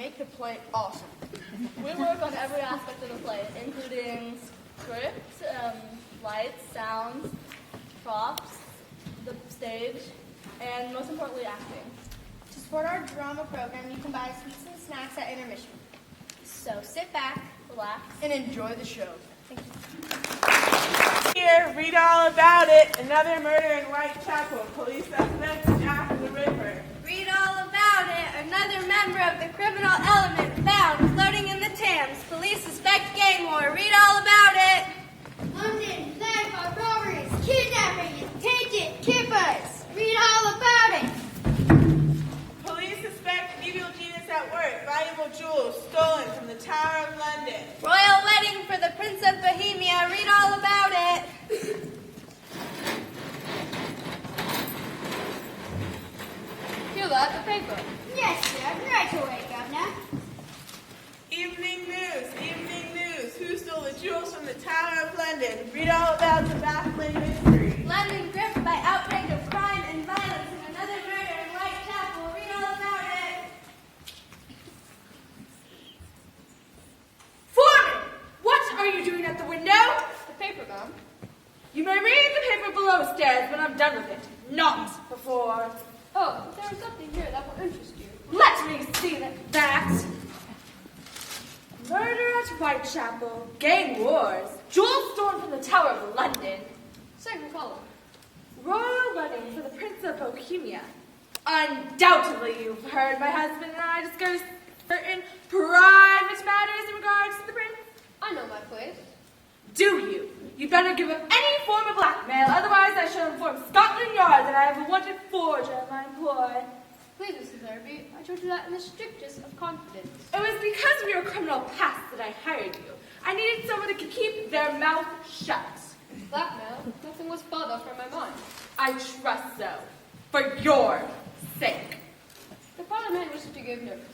make the play awesome. We work on every aspect of the play, including script, lights, sounds, props, the stage, and most importantly, acting. To support our drama program, you can buy sweets and snacks at intermission. So sit back, relax, And enjoy the show. thank you. Here, read all about it. Another murder in Whitechapel. Police suspect Jack the Ripper. Read all about it. Another member of the criminal element found floating in the Thames. Police suspect gang war. Read all about it. London, flagged by robberies, kidnapping, tainted kippers. Read all about it. Police suspect evil genius at work. Valuable jewels stolen from the Tower of London. Royal wedding for the Prince of Bohemia. Read all about it. Hear that? The paper. Yes, sir. Right away, Governor. Evening news. Who stole the jewels from the Tower of London? Read all about the baffling mystery. London gripped by outbreak of crime and violence in another murder in Whitechapel. Read all about it. Foreman! What are you doing at the window? The paper, ma'am. You may read the paper below stairs when I'm done with it. Not before. Oh, there is something here that will interest you. Let me see that. Murder at Whitechapel. Gang wars. Jewels stolen from the Tower of London. Second column. Royal wedding for the Prince of Bohemia. Undoubtedly you've heard my husband and I discuss certain private matters in regards to the prince. I know my place. Do you? You'd better give up any form of blackmail, otherwise I shall inform Scotland Yard that I have a wanted forger in my employ. Please, Mrs. Larrabee, I told you that in the strictest of confidence. It was because of your criminal past that I hired you. I needed someone who could keep their mouth shut. Blackmail? Nothing was further from my mind. I trust so. For your sake. The parliament wishes to give notice.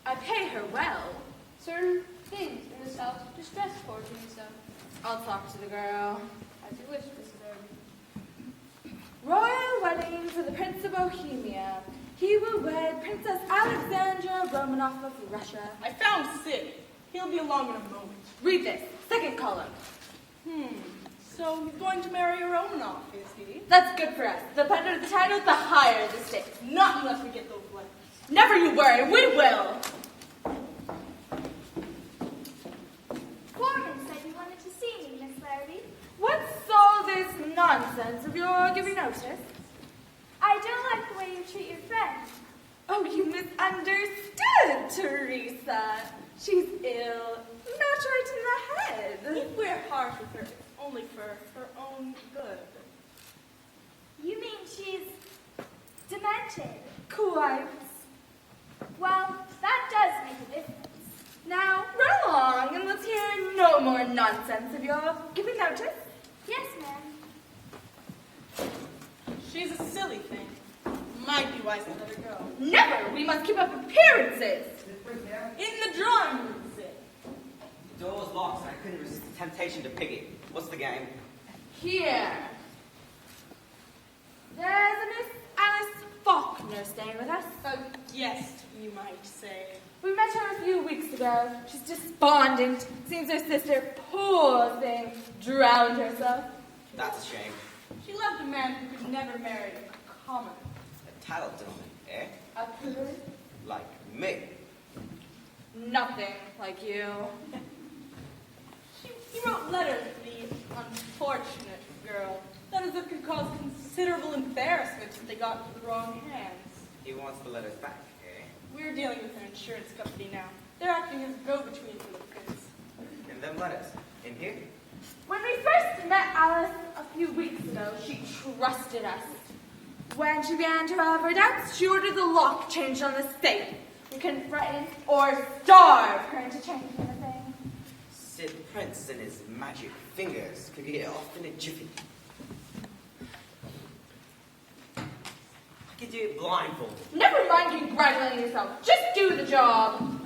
I pay her well. Certain things in this house distress forgery, so. I'll talk to the girl. As you wish, Mrs. Larrabee. Royal wedding for the Prince of Bohemia. He will wed Princess Alexandra Romanov of Russia. I found Sid. He'll be along in a moment. Read this. Second column. So he's going to marry a Romanov, is he? That's good for us. The better the title, the higher the stakes. Not unless we get those letters. Never you worry, we will. Foreman said you wanted to see me, Miss Larrabee. What's all this nonsense of your giving notice? I don't like the way you treat your friend. Oh, you misunderstood, Teresa. She's ill. Not right in the head. If we're harsh with her, it's only for her own good. You mean she's demented? Quite. Well, that does make a difference. Now, run along and let's hear no more nonsense of your giving notice. Yes, ma'am. She's a silly thing. Might be wise to let her go. Never! We must keep up appearances. In the drawing room, Sid. The door was locked and I couldn't resist the temptation to pick it. What's the game? Here. There's a Miss Alice Faulkner staying with us. A guest, you might say. We met her a few weeks ago. She's despondent. Seems her sister, poor thing, drowned herself. That's a shame. She loved a man who could never marry a commoner. A title gentleman, eh? A prude? Like me. Nothing like you. He wrote letters to the unfortunate girl. Letters that could cause considerable embarrassment if they got into the wrong hands. He wants the letters back, eh? We're dealing with an insurance company now. They're acting as go-between for the prince. And them letters. In here? When we first met Alice a few weeks ago, she trusted us. When she began to have her doubts, she ordered the lock changed on the safe. We couldn't threaten or starve her into changing anything. Sid Prince and his magic fingers could get it off in a jiffy. I could do it blindfolded. Never mind congratulating yourself. Just do the job.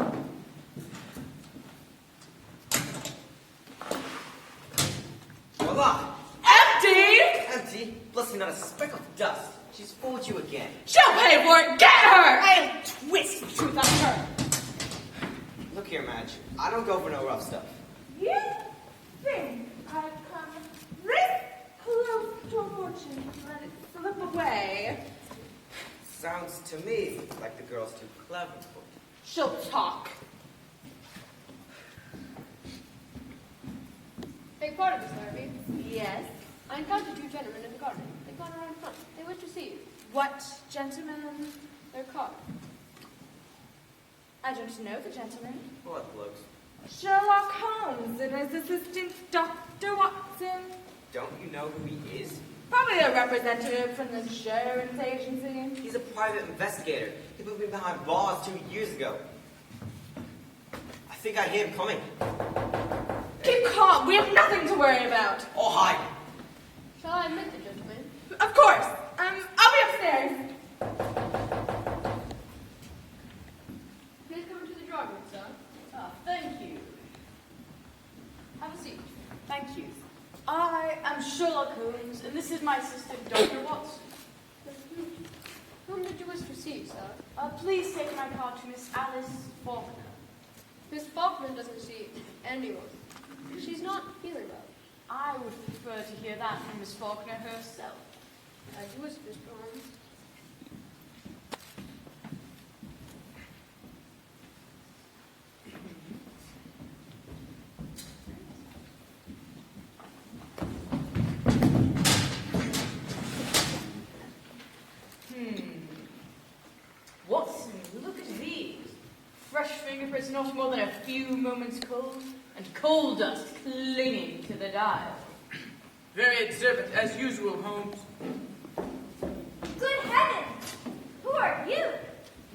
Voila! Empty! Empty, plus not a speck of dust. She's fooled you again. She'll pay for it. Get her! I'll twist the truth out of her. Look here, Madge. I don't go for no rough stuff. You think I've come this close to a fortune to let it slip away? Sounds to me like the girl's too clever for it. She'll talk. Beg pardon, Miss Larrabee. Yes. I encountered two gentlemen in the garden. They've gone around front. They wish to see you. What gentleman? Their car. I don't know the gentleman. What looks? Sherlock Holmes and his assistant, Dr. Watson. Don't you know who he is? Probably a representative from the insurance agency. He's a private investigator. He put me behind bars 2 years ago. I think I hear him coming. Keep calm. We have nothing to worry about. Oh, hi. Shall I admit the gentleman? Of course. I'll be upstairs. Please come into the drawing room, sir. Ah, thank you. Have a seat. Thank you. I am Sherlock Holmes, and this is my assistant, Dr. Watson. Whom did you wish to see, sir? Please take my card to Miss Alice Faulkner. Miss Faulkner doesn't see anyone. She's not feeling well. I would prefer to hear that from Miss Faulkner herself. As you wish, Mr. Holmes. Watson, look at these. Fresh fingerprints not more than a few moments cold, and coal dust clinging to the dial. Very observant, as usual, Holmes. Good heavens! Who are you?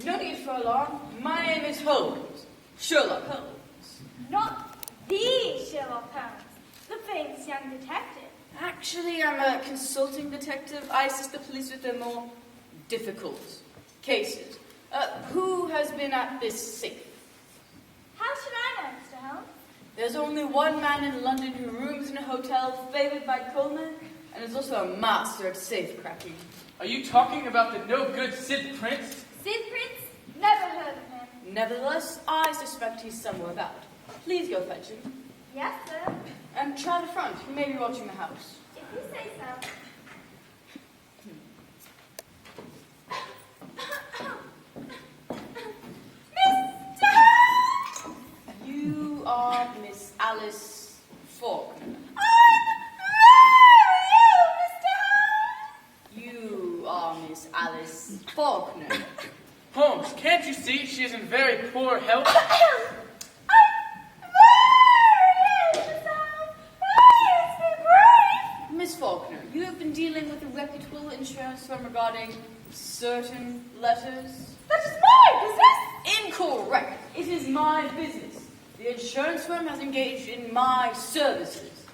No need for alarm. My name is Holmes. Sherlock Holmes. Not the Sherlock Holmes, the famous young detective. Actually, I'm a consulting detective. I assist the police with their more difficult cases. Who has been at this safe? How should I know, Mr. Holmes? There's only one man in London who rooms in a hotel favored by Coleman, and is also a master at safe cracking. Are you talking about the no-good Sid Prince? Sid Prince? Never heard of him. Nevertheless, I suspect he's somewhere about. Please go fetch him. Yes, sir. And try the front. He may be watching the house. If you say so. You are Miss Alice Faulkner. You are Miss Alice Faulkner. Holmes, can't you see she is in very poor health? Miss Faulkner, you have been dealing with a reputable insurance firm regarding certain letters. That is my business. Incorrect. It is my business. The insurance firm has engaged in my services.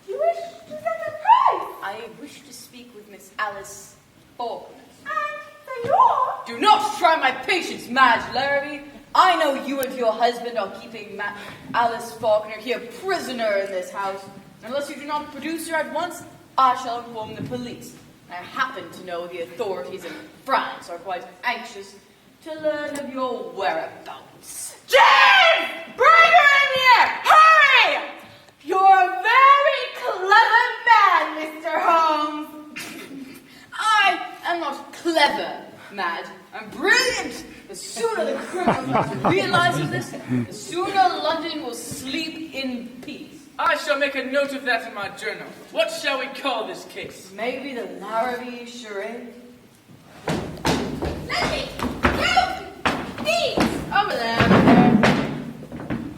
You wish to set a price. I wish to speak with Miss Alice Faulkner. And the law. Do not try my patience, Madge Larrabee. I know you and your husband are keeping Alice Faulkner here prisoner in this house. Unless you do not produce her at once, I shall inform the police. I happen to know the authorities in France are quite anxious to learn of your whereabouts. James! Bring her in here! Hurry! You're a very clever man, Mr. Holmes. I am not clever, Madge. I'm brilliant. The sooner the criminal master realizes this, the sooner London will sleep in peace. I shall make a note of that in my journal. What shall we call this case? Maybe the Larrabee charade? Let me! You! Me! Over there.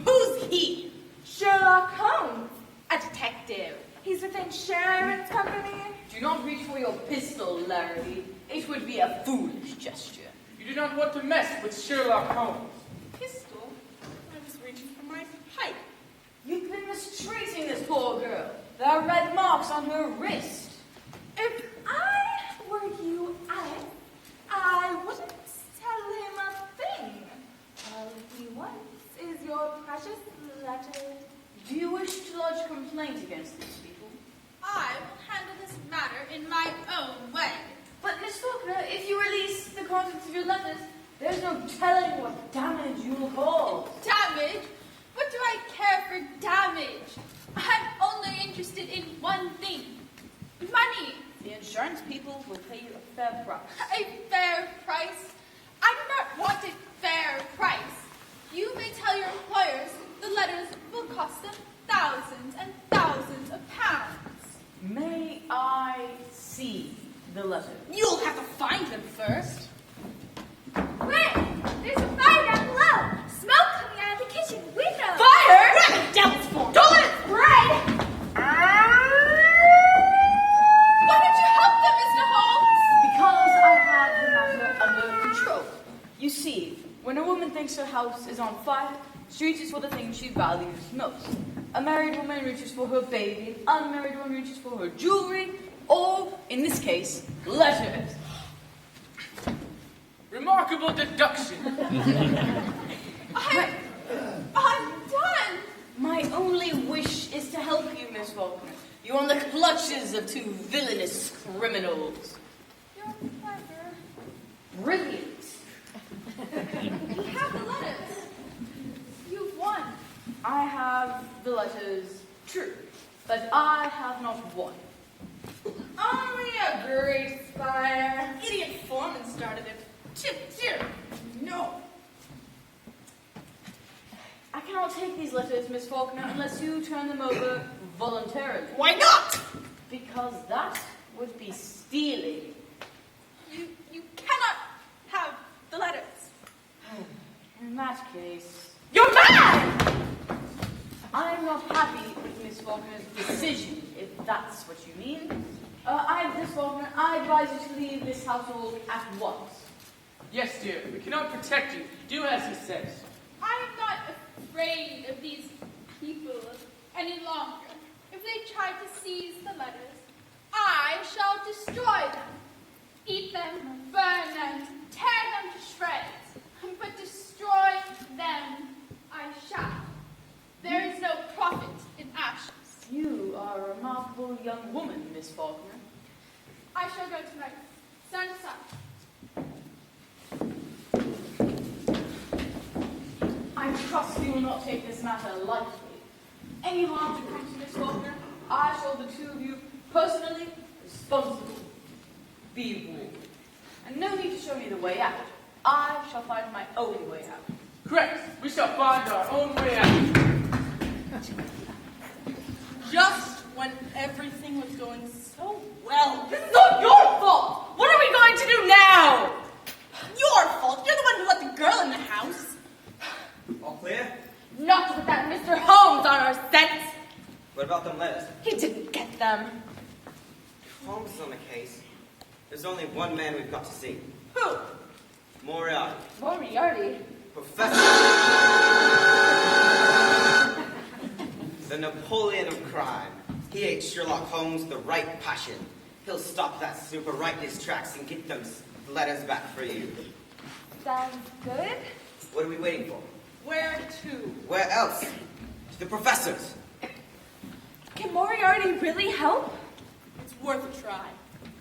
Who's he? Sherlock Holmes, a detective. He's with insurance company. Do not reach for your pistol, Larrabee. It would be a foolish gesture. You do not want to mess with Sherlock Holmes. Pistol? I was reaching for my pipe. You've been mistreating this poor girl. There are red marks on her wrist. If I were you, Alice, I wouldn't tell him a thing. All he wants is your precious letter. Do you wish to lodge a complaint against these people? I will handle this matter in my own way. But, Miss Faulkner, if you release the contents of your letters, There's no telling what damage you'll cause. Damage? What do I care for damage? I'm only interested in one thing. Money. The insurance people will pay you a fair price. A fair price? I do not want a fair price. You may tell your employers the letters will cost them thousands and thousands of pounds. May I see the letter? You'll have to find them first. Wait! There's a fire down below! Smoke coming out of the kitchen window! Fire! What the devil's for? Don't let it spread! Why don't you help them, Mr. Holmes? Because I have the matter under control. You see, when a woman thinks her house is on fire, she reaches for the thing she values most. A married woman reaches for her baby, an unmarried woman reaches for her jewelry, or, in this case, letters. Remarkable deduction. I'm done. My only wish is to help you, Miss Faulkner. You're in the clutches of two villainous criminals. You're clever. Brilliant. You have the letters. You've won. I have the letters, true, but I have not won. Only a great fire. Idiot foreman started it. Chip. No. I cannot take these letters, Miss Faulkner, unless you turn them over voluntarily. Why not? Because that would be stealing. You cannot have the letters. In that case, You're mad! I'm not happy with Miss Faulkner's decision, if that's what you mean. Miss Faulkner, I advise you to leave this household at once. Yes, dear, we cannot protect you. Do as he says. I am not afraid of these people any longer. If they try to seize the letters, I shall destroy them. Eat them, burn them, tear them to shreds. But destroy them I shall. There is no profit in ashes. You are a remarkable young woman, Miss Faulkner. I shall go tonight. Sun to sun. I trust you will not take this matter lightly. Any harm to come to Miss Faulkner, I shall hold the two of you personally responsible. Be warned. And no need to show me the way out. I shall find my own way out. Correct. We shall find our own way out. Just when everything was going so well. This is not your fault! What are we going to do now? Your fault. You're the one who let the girl in the house. All clear? Not with that Mr. Holmes on our scent. What about them letters? He didn't get them. If Holmes is on the case, there's only one man we've got to see. Who? Moriarty. Moriarty. Professor. The Napoleon of crime. He hates Sherlock Holmes with the right passion. He'll stop that super right in his tracks and get those letters back for you. Sounds good. What are we waiting for? Where to? Where else? To the professors. Can Moriarty really help? It's worth a try.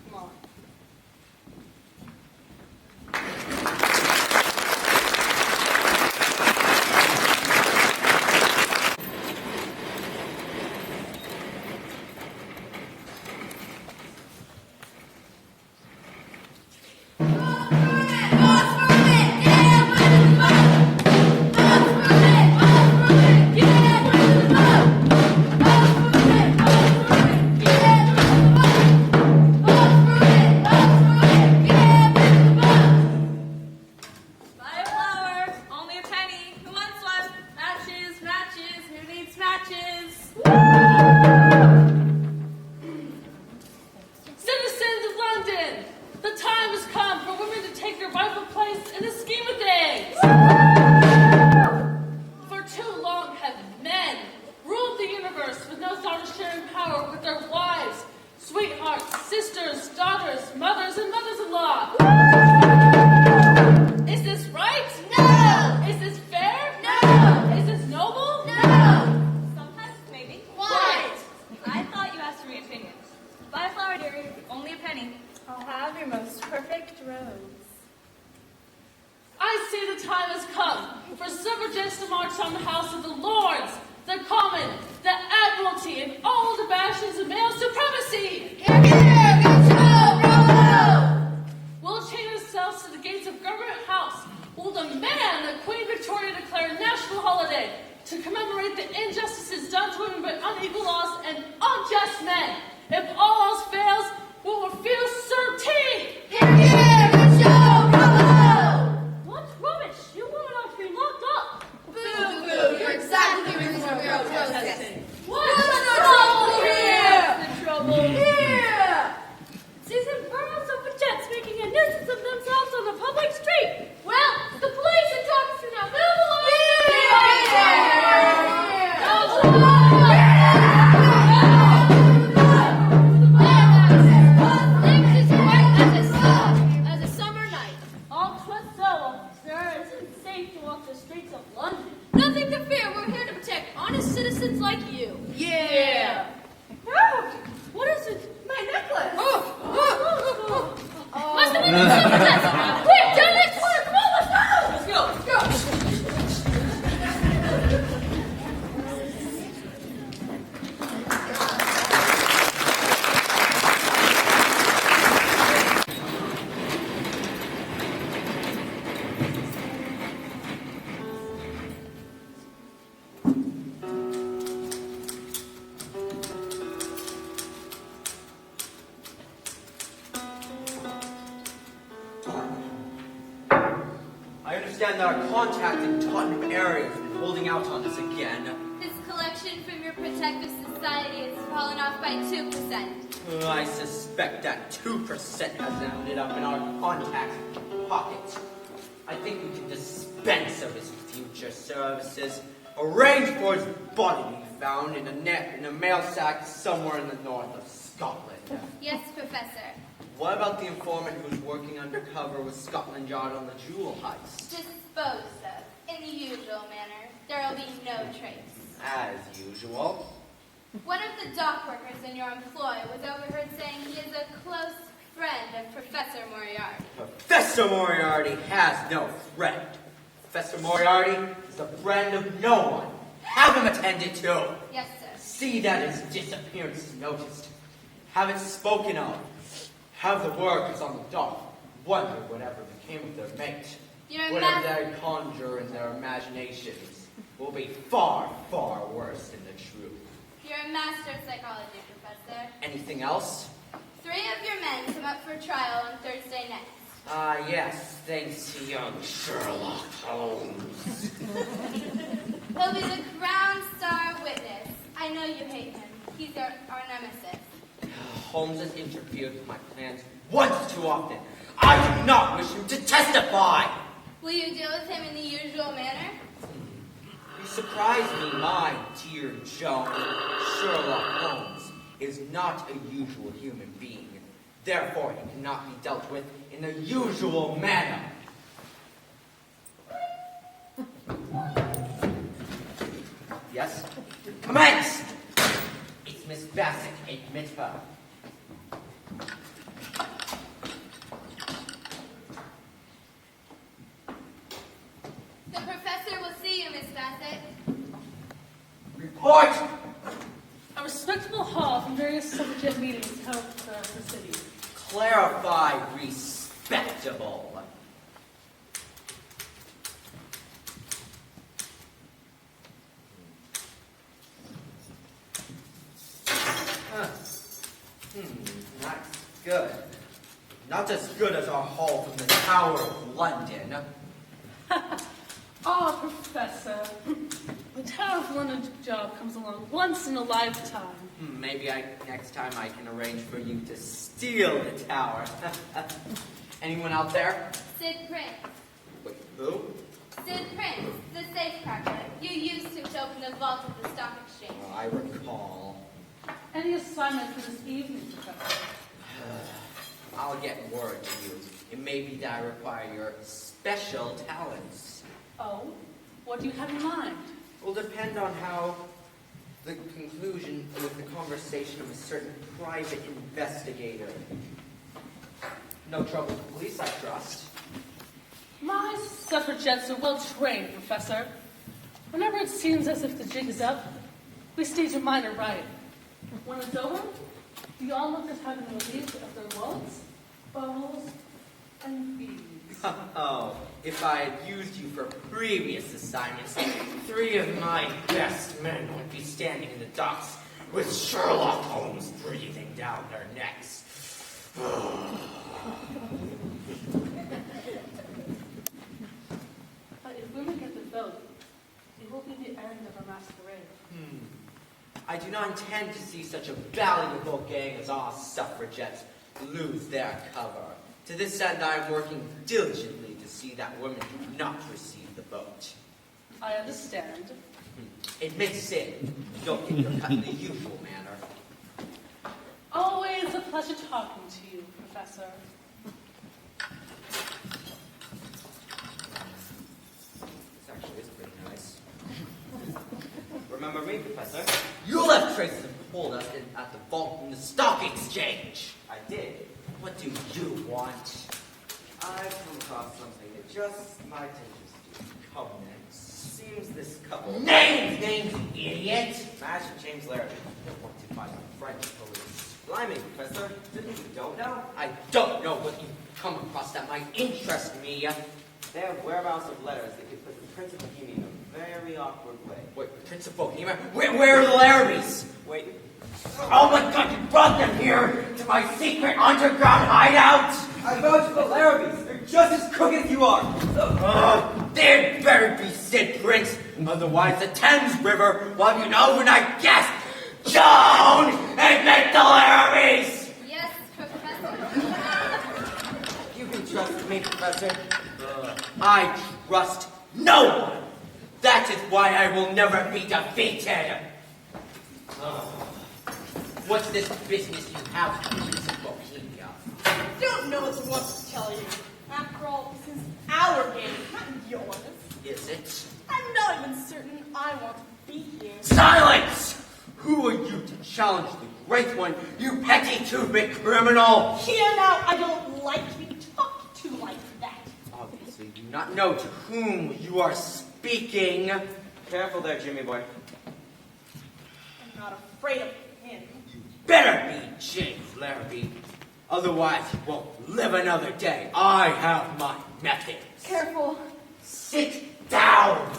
Come on. Only a penny. I'll have your most perfect rose. I time has come for suffragists to march on the House of the Lords, the Common, the Admiralty, and all the bastions of male supremacy. Hear, hear, good show, bravo! We'll chain ourselves to the gates of Government House. We'll demand that Queen Victoria declare a national holiday to commemorate the injustices done to women by unequal laws and unjust men. If all else fails, we will feel certainty. Hear, hear, good show, bravo! What rubbish! You women ought to be locked up. Boo, boo, you're exactly the reason we're protesting. What's the trouble here? The trouble Here! Season borough suffragettes making a nuisance of themselves on the public street. Well, the police and dogs do not move along. As a summer night. All 'twas so, officer. It isn't safe to walk the streets of London. Nothing to fear. We're here to protect honest citizens like you. Yeah. What is it? My necklace! Must have been the suffragettes. Quick, down next corner. Come on, let's go. Let's go. Let's go. I understand that our contact in Tottenham area has been holding out on us again. His collection from your protective society has fallen off by 2%. I suspect that 2% has ended up in our contact pocket. I think we can dispense of his future services. Arrange for his body to be found in a mail sack somewhere in the north of Scotland. Yes, Professor. What about the informant who's working undercover with Scotland Yard on the jewel heist? Disposed of, in the usual manner. There will be no trace. As usual. One of the dock workers in your employ was overheard saying he is a close friend of Professor Moriarty. Professor Moriarty has no friend. Professor Moriarty is a friend of no one. Have him attended to. Yes, sir. See that his disappearance is noticed. Have it spoken of. Have the workers on the dock wonder whatever became of their mate. Whatever they conjure in their imaginations will be far, far worse than the truth. You're a master of psychology, Professor. Anything else? 3 of your men come up for trial on Thursday next. Ah, yes, thanks to young Sherlock Holmes. He'll be the crown star witness. I know you hate him. He's our nemesis. Holmes has interfered with my plans once too often. I do not wish him to testify. Will you deal with him in the usual manner? You surprise me, my dear Joan. Sherlock Holmes is not a usual human being. Therefore, he cannot be dealt with in the usual manner. Yes? Commence! It's Miss Bassett. Admit her. The professor will see you, Miss Bassett. Report! A respectable hall from various suffragette meetings held throughout the city. Clarify respectable. That's good. Not as good as our hall from the Tower of London. Ah, Professor. The Tower of London job comes along once in a lifetime. Maybe next time I can arrange for you to steal the tower. Anyone out there? Sid Prince. Wait, who? Sid Prince, the safecracker. You used him to open the vault of the stock exchange. Oh, I recall. Any assignment for this evening, Professor? I'll get word to you. It may be that I require your special talents. Oh? What do you have in mind? Will depend on how the conclusion with the conversation of a certain private investigator. No trouble with police, I trust. My suffragettes are well trained, Professor. Whenever it seems as if the jig is up, we stage a minor riot. When it's over, we all look as having relieved of their wallets, bows, and beads. Oh, if I had used you for previous assignments, 3 of my best men would be standing in the docks with Sherlock Holmes breathing down their necks. But if women get the vote, it will be the end of our masquerade. I do not intend to see such a valuable gang as our suffragettes lose their cover. To this end, I am working diligently to see that women do not receive the vote. I understand. Admit sin. You don't get your cut in the usual manner. Always a pleasure talking to you, Professor. This actually is pretty nice. Remember me, Professor? You left traces of coal dust at the vault in the stock exchange. I did. What do you want? I've come across something that just might interest you. Come then. Seems this couple... Names, idiot! Imagine James Larrabee. Wanted by the French police. Blimey, Professor. You don't know? I don't know what you've come across that might interest me. They have whereabouts of letters that could put the Prince of Bohemia in a very awkward way. Wait, Prince of Bohemia? Where are the Larrabees? Wait. Oh my God, you brought them here to my secret underground hideout! I vouch for the Larrabees. They're just as crooked as you are. They'd better be Sid Prince, otherwise the Thames River will have you an overnight guest. Joan, admit the Larrabees! Yes, Professor. You can trust me, Professor. I trust no one. That is why I will never be defeated. What's this business you have with Prince of Bohemia? I don't know what to want to tell you. After all, this is our game, not yours. Is it? I'm not even certain I want to be here. Silence! Who are you to challenge the Great One, you petty two-bit criminal? Here now, I don't like to be talked to like that. Obviously, you do not know to whom you are speaking. Careful there, Jimmy boy. I'm not afraid of him. You better be James Larrabee. Otherwise, you won't live another day. I have my methods. Careful. Sit down!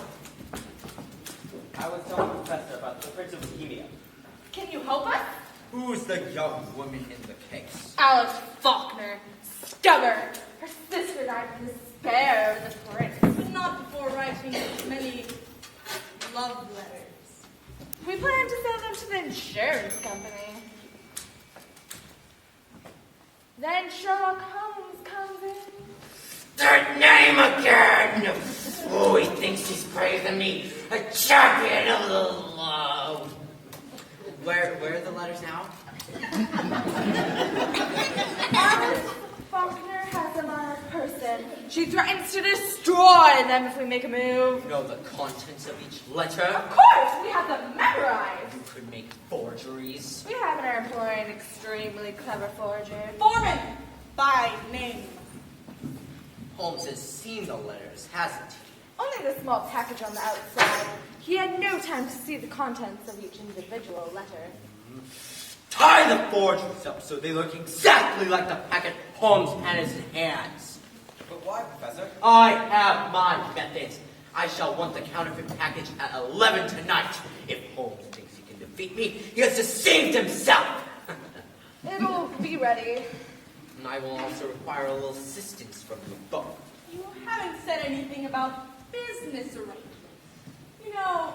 I was telling the Professor about the Prince of Bohemia. Can you help us? Who's the young woman in the case? Alice Faulkner. Stubborn. Her sister died in despair of the prince. But not before writing many love letters. We plan to sell them to the insurance company. Then Sherlock Holmes comes in. Their name again! Oh, he thinks he's praising me, a champion of the love. Where are the letters now? Alice Faulkner has them on her person. She threatens to destroy them if we make a move. You know the contents of each letter? Of course, we have them memorized. You could make forgeries. We have in our employ an extremely clever forger. Foreman, by name. Holmes has seen the letters, hasn't he? Only the small package on the outside. He had no time to see the contents of each individual letter. Tie the forgeries up so they look exactly like the packet Holmes had in his hands. But why, Professor? I have my methods. I shall want the counterfeit package at 11 tonight. If Holmes thinks he can defeat me, he has deceived himself. It'll be ready. And I will also require a little assistance from you both. You haven't said anything about business arrangements. You know,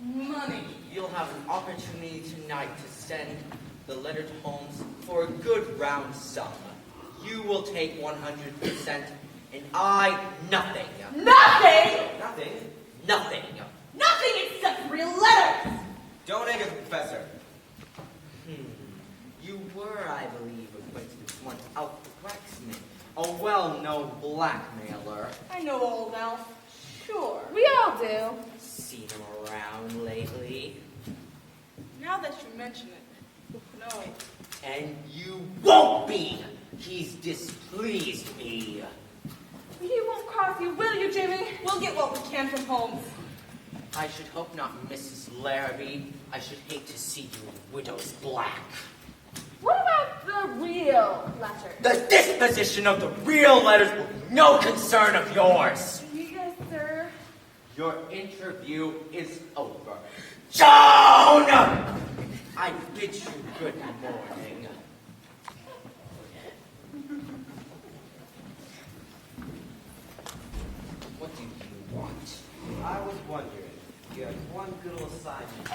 money. You'll have an opportunity tonight to send the letter to Holmes for a good round sum. You will take 100%, and I nothing. Nothing! Nothing. Nothing. Nothing except real letters! Don't anger the Professor. You were, I believe, acquainted with one Alf Waxman, a well-known blackmailer. I know old Alf. Sure. We all do. Seen him around lately? Now that you mention it, no. And you won't be! He's displeased me. He won't cross you, will you, Jimmy? We'll get what we can from Holmes. I should hope not, Mrs. Larrabee. I should hate to see you in widow's black. What about the real letter? The disposition of the real letters will be no concern of yours. Yes, sir. Your interview is over. Joan! I bid you good morning. What do you want? I was wondering, you had one good little assignment.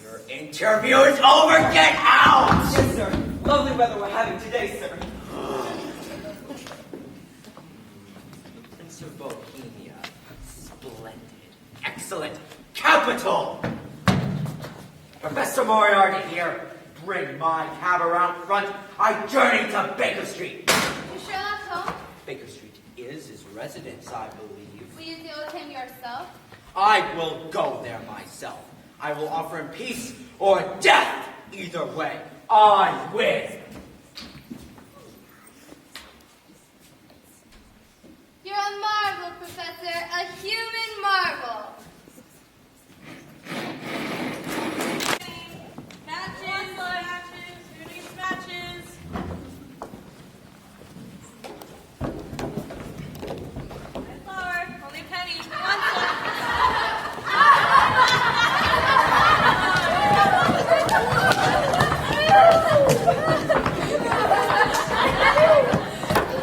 Your interview is over. Get out! Yes, sir. Lovely weather we're having today, sir. The Prince of Bohemia. Splendid. Excellent. Capital! Professor Moriarty here. Bring my cab around front. I journey to Baker Street. Is Sherlock home? Baker Street is his residence, I believe. Will you deal with him yourself? I will go there myself. I will offer him peace or death. Either way, I win. You're a marvel, Professor. A human marvel. Matches. Who needs matches? Flower. Only a penny.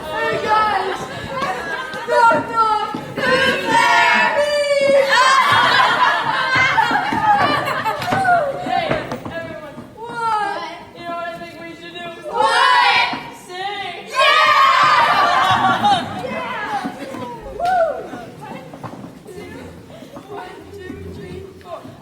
Hey, guys! Knock, knock! Who's there? Hey, everyone. What? You know what I think we should do? What? Sing.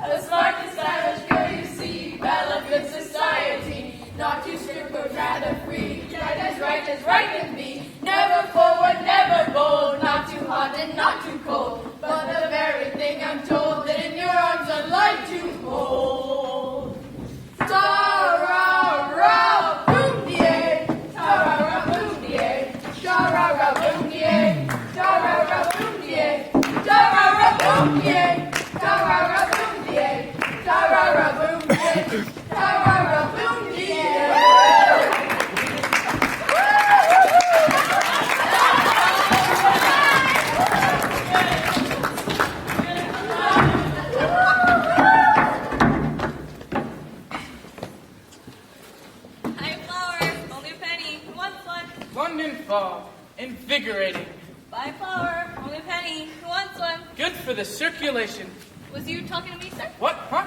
A smart and stylish girl you see, belle of good society, not too strict but rather free, right as right can be, never forward, never bold, not too hot and not too cold, but the very thing I'm told that in your arms I'd like to hold. Ta-ra-ra, boom-die-ay, ta-ra-ra, boom-die-ay, sha-ra-ra, boom-die-ay, ta-ra-ra, boom-die-ay, ta-ra-ra, boom-die-ay, ta-ra-ra, boom-die-ay, ta-ra-ra, boom-die-ay, ta-ra-ra, boom-die-ay. Hi, Flower. Only a penny. Who wants one? London fog. Invigorating. Buy Flower. Only a penny. Who wants one? Good for the circulation. Was you talking to me, sir? What? Huh?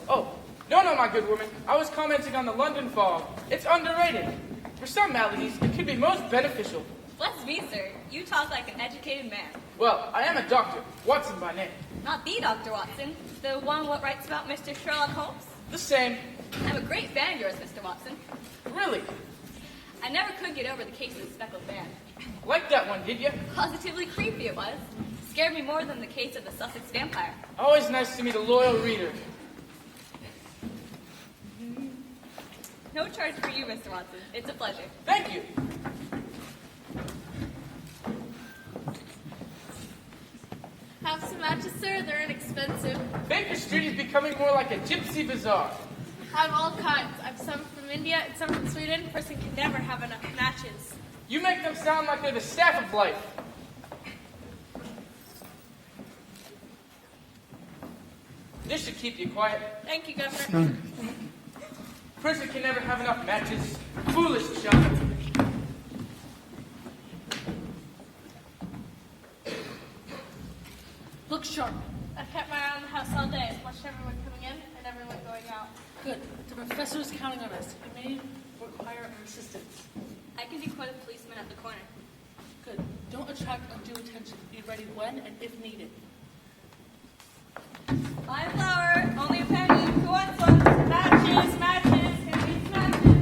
Oh, no, my good woman. I was commenting on the London fog. It's underrated. For some maladies, it could be most beneficial. Bless me, sir. You talk like an educated man. Well, I am a doctor, Watson by name. Not the Dr. Watson. The one what writes about Mr. Sherlock Holmes. The same. I'm a great fan of yours, Mr. Watson. Really? I never could get over the case of the speckled man. Like that one, did you? Positively creepy it was. Scared me more than the case of the Sussex vampire. Always nice to meet a loyal reader. No charge for you, Mr. Watson. It's a pleasure. Thank you. Have some matches, sir. They're inexpensive. Baker Street is becoming more like a gypsy bazaar. I have all kinds. I have some from India and some from Sweden. A person can never have enough matches. You make them sound like they're the staff of life. This should keep you quiet. Thank you, Governor. Person can never have enough matches. Foolish child. Look sharp. I've kept my eye on the house all day. Watched everyone coming in and everyone going out. Good. The professor is counting on us. It may require our assistance. I can be quite a policeman at the corner. Good. Don't attract undue attention. Be ready when and if needed. Buy Flower. Only a penny. Who wants one? Matches, matches. Who needs matches?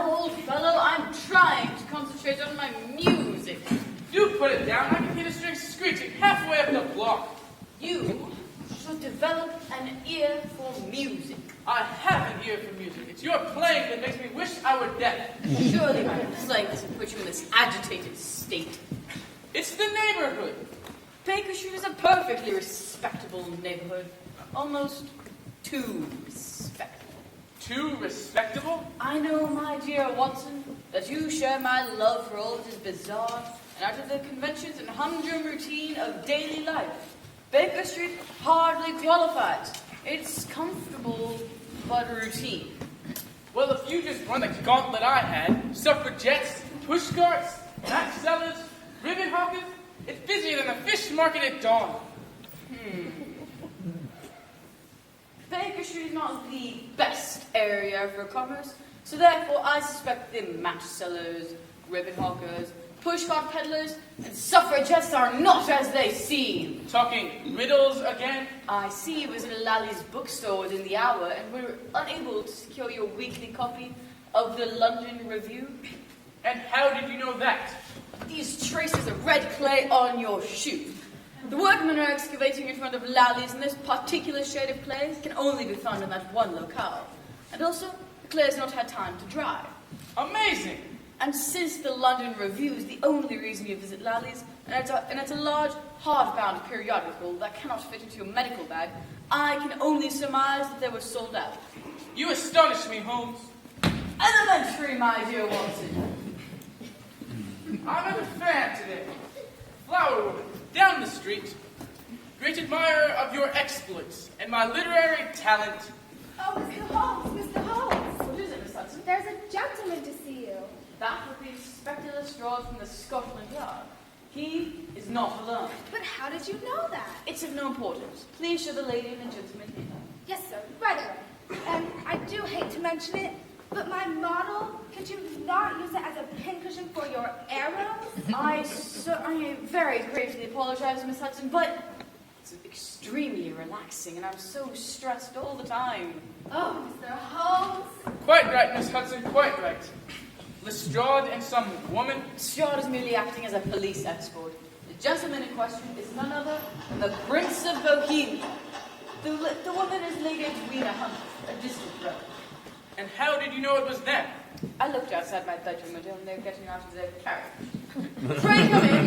Now, old fellow, I'm trying to concentrate on my music. Do put it down. I can hear the strings screeching halfway up the block. You should develop an ear for music. I have an ear for music. It's your playing that makes me wish I were deaf. Surely my playing doesn't put you in this agitated state. It's the neighborhood. Baker Street is a perfectly respectable neighborhood. Almost too respectable. Too respectable? I know, my dear Watson, that you share my love for all that is bizarre and out of the conventions and humdrum routine of daily life. Baker Street hardly qualifies. It's comfortable, but routine. Well, if you just run the gauntlet I had, suffragettes, pushcarts, match sellers, ribbon hawkers, it's busier than the fish market at dawn. Baker Street is not the best area for commerce, so therefore I suspect the match sellers, ribbon hawkers, pushcart peddlers, and suffragettes are not as they seem. Talking riddles again? I see you was in Lally's bookstore within the hour, and we were unable to secure your weekly copy of the London Review. And how did you know that? These traces of red clay on your shoe. The workmen are excavating in front of Lally's, and this particular shade of clay can only be found in that one locale. And also, the clay has not had time to dry. Amazing! And since the London Review is the only reason you visit Lally's, and it's a large, hardbound periodical that cannot fit into your medical bag, I can only surmise that they were sold out. You astonish me, Holmes. Elementary, my dear Watson. I'm a fan today. Flower woman, down the street. Great admirer of your exploits and my literary talent. Oh, Mr. Holmes, Mr. Holmes. What is it, Miss Hudson? There's a gentleman to see you. That would be Inspector Lestrade from the Scotland Yard. He is not alone. But how did you know that? It's of no importance. Please show the lady and the gentleman in. Yes, sir, right away. And I do hate to mention it, but my model, could you not use it as a pincushion for your arrows? I very gravely apologize, Miss Hudson, but it's extremely relaxing, and I'm so stressed all the time. Oh, Mr. Holmes. Quite right, Miss Hudson, quite right. Lestrade and some woman? Lestrade is merely acting as a police escort. The gentleman in question is none other than the Prince of Bohemia. The woman is Lady Edwina Hunt, a distant relative. And how did you know it was them? I looked outside my bedroom window and they were getting out of their carriage. Pray come in.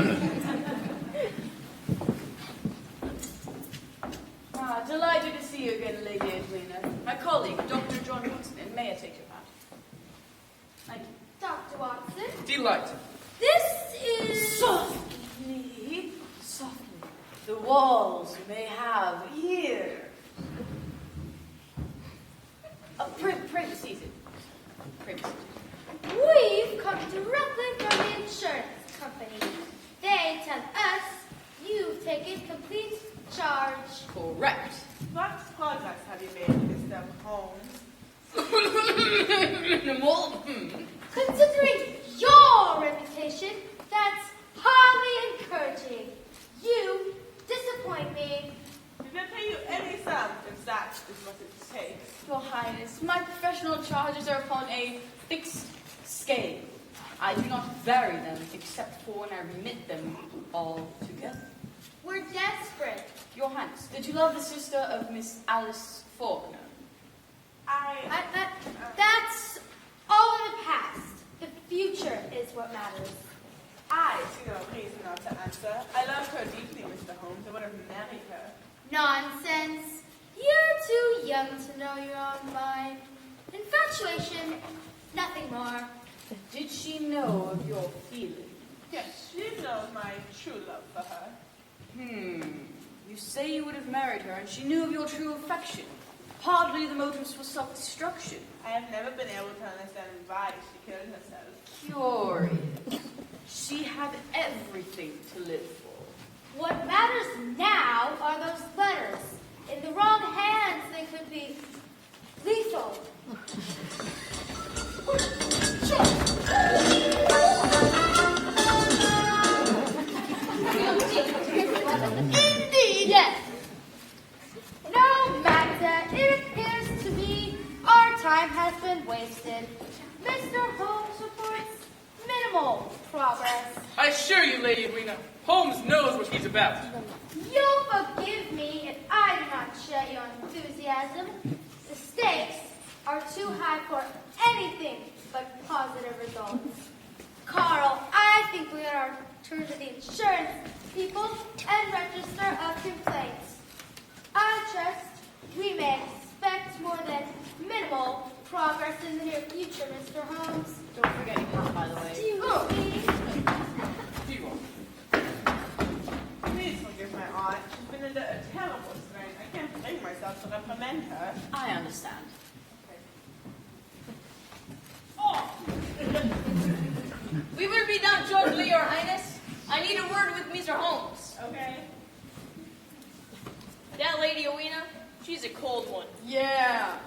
Delighted to see you again, Lady Edwina. My colleague, Dr. John Watson, and may I take your hat? Thank you. Dr. Watson, Delighted. this is... Softly, softly. The walls may have ear. Pray be seated. Pray be seated. We've come directly from the insurance company. They tell us you've taken complete charge. Correct. What progress have you made, Mr. Holmes? Well, Considering your reputation, that's hardly encouraging. You disappoint me. Did they pay you any sum if that is what it takes? Your Highness, my professional charges are upon a fixed scale. I do not vary them except for when I remit them all together. We're desperate. Your Highness, did you love the sister of Miss Alice Faulkner? That's all in the past. The future is what matters. I see no reason not to answer. I love her deeply, Mr. Holmes. I would have married her. Nonsense. You're too young to know your own mind. Infatuation, nothing more. Did she know of your feelings? Yes, she knows my true love for her. You say you would have married her, and she knew of your true affection. Hardly the motives for self-destruction. I have never been able to understand why she killed herself. Curious. She had everything to live for. What matters now are those letters. In the wrong hands, they could be lethal. Indeed, yes. No matter, it appears to me our time has been wasted. Mr. Holmes assure you, Lady Edwina, Holmes knows what he's about. You'll forgive me if I do not share your enthusiasm. The stakes are too high for anything but positive results. Carl, I think we ought to turn to the insurance people and register a complaint. I trust we may expect more than minimal progress in the near future, Mr. Holmes. Don't forget your hat, by the way. Do you see? He won't. Please forgive my aunt. She's been under a terrible strain. I can't bring myself to reprimand her. I understand. We will be down shortly, Your Highness. I need a word with Mr. Holmes. Okay? That Lady Edwina, she's a cold one. Yeah.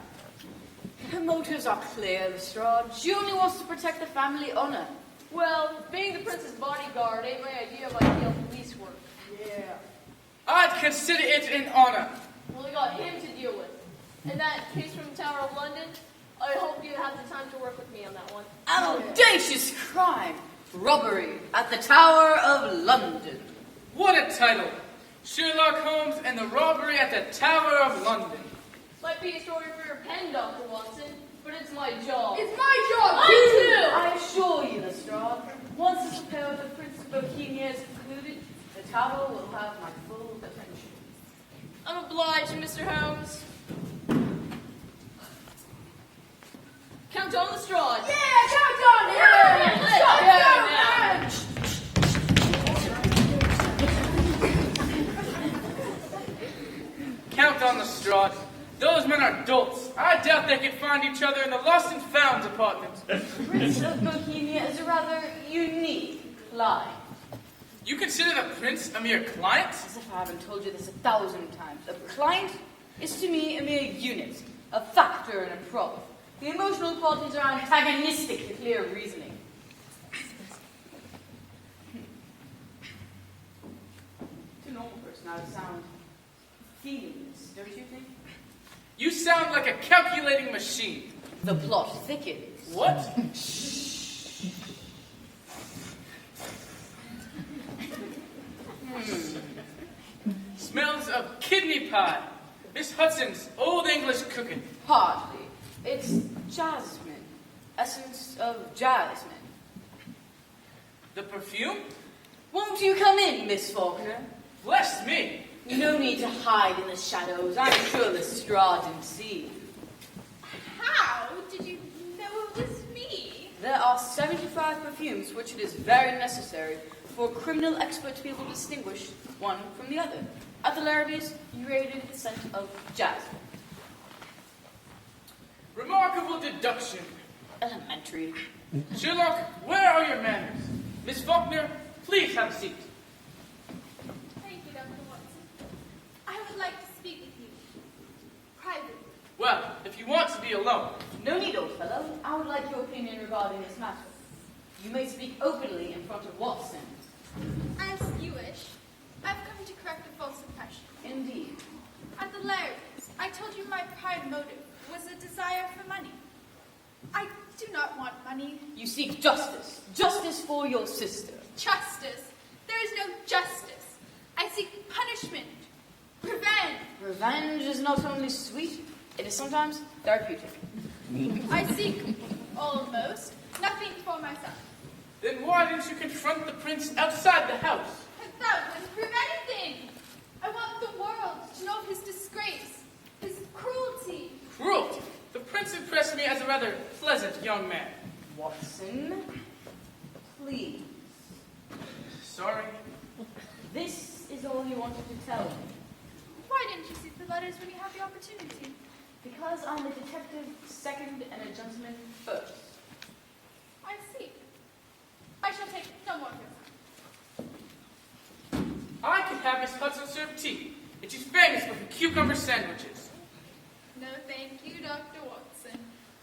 Her motives are clear, Lestrade. She only wants to protect the family honor. Well, being the prince's bodyguard ain't my idea of ideal police work. Yeah. I'd consider it an honor. Well, we got him to deal with. And that case from the Tower of London, I hope you have the time to work with me on that one. An audacious crime. Robbery at the Tower of London. What a title. Sherlock Holmes and the robbery at the Tower of London. Might be a story for your pen, Dr. Watson, but it's my job. It's my job, I assure you, Lestrade, once this affair with the Prince of Bohemia is concluded, the Tower will have my full attention. I'm obliged, Mr. Holmes. Count on Lestrade. Yeah, count on him! Let's go now. Count on Lestrade. Those men are dolts. I doubt they can find each other in the lost and found department. The Prince of Bohemia is a rather unique client. You consider the prince a mere client? As if I haven't told you this 1,000 times. A client is to me a mere unit, a factor in a problem. The emotional qualities are antagonistic to clear reasoning. To a normal person, I would sound feelingless, don't you think? You sound like a calculating machine. The plot thickens. What? Smells of kidney pie. Miss Hudson's old English cooking. Hardly. It's jasmine. Essence of jasmine. The perfume? Won't you come in, Miss Faulkner? Bless me. No need to hide in the shadows. I'm sure Lestrade didn't see. How did you know it was me? There are 75 perfumes which it is very necessary for a criminal expert to be able to distinguish one from the other. At the Larrabees, you rated the scent of jasmine. Remarkable deduction. Elementary. Sherlock, where are your manners? Miss Faulkner, please have a seat. Thank you, Dr. Watson. I would like to speak with you. Privately. Well, if you want to be alone. No need, old fellow. I would like your opinion regarding this matter. You may speak openly in front of Watson. As you wish. I've come to correct a false impression. Indeed. At the Larrabees, I told you my prime motive was a desire for money. I do not want money. You seek justice. Justice for your sister. Justice. There is no justice. I seek punishment. Revenge. Revenge is not only sweet, it is sometimes therapeutic. I seek, almost, nothing for myself. Then why didn't you confront the prince outside the house? That wouldn't prove anything. I want the world to know of his disgrace, his cruelty. Cruelty. The prince impressed me as a rather pleasant young man. Watson, please. Sorry. This is all you wanted to tell me. Why didn't you see the letters when you had the opportunity? Because I'm a detective second and a gentleman first. I see. I shall take no more of your time. I could have Miss Hudson serve tea. It is famous for her cucumber sandwiches. No, thank you, Dr. Watson.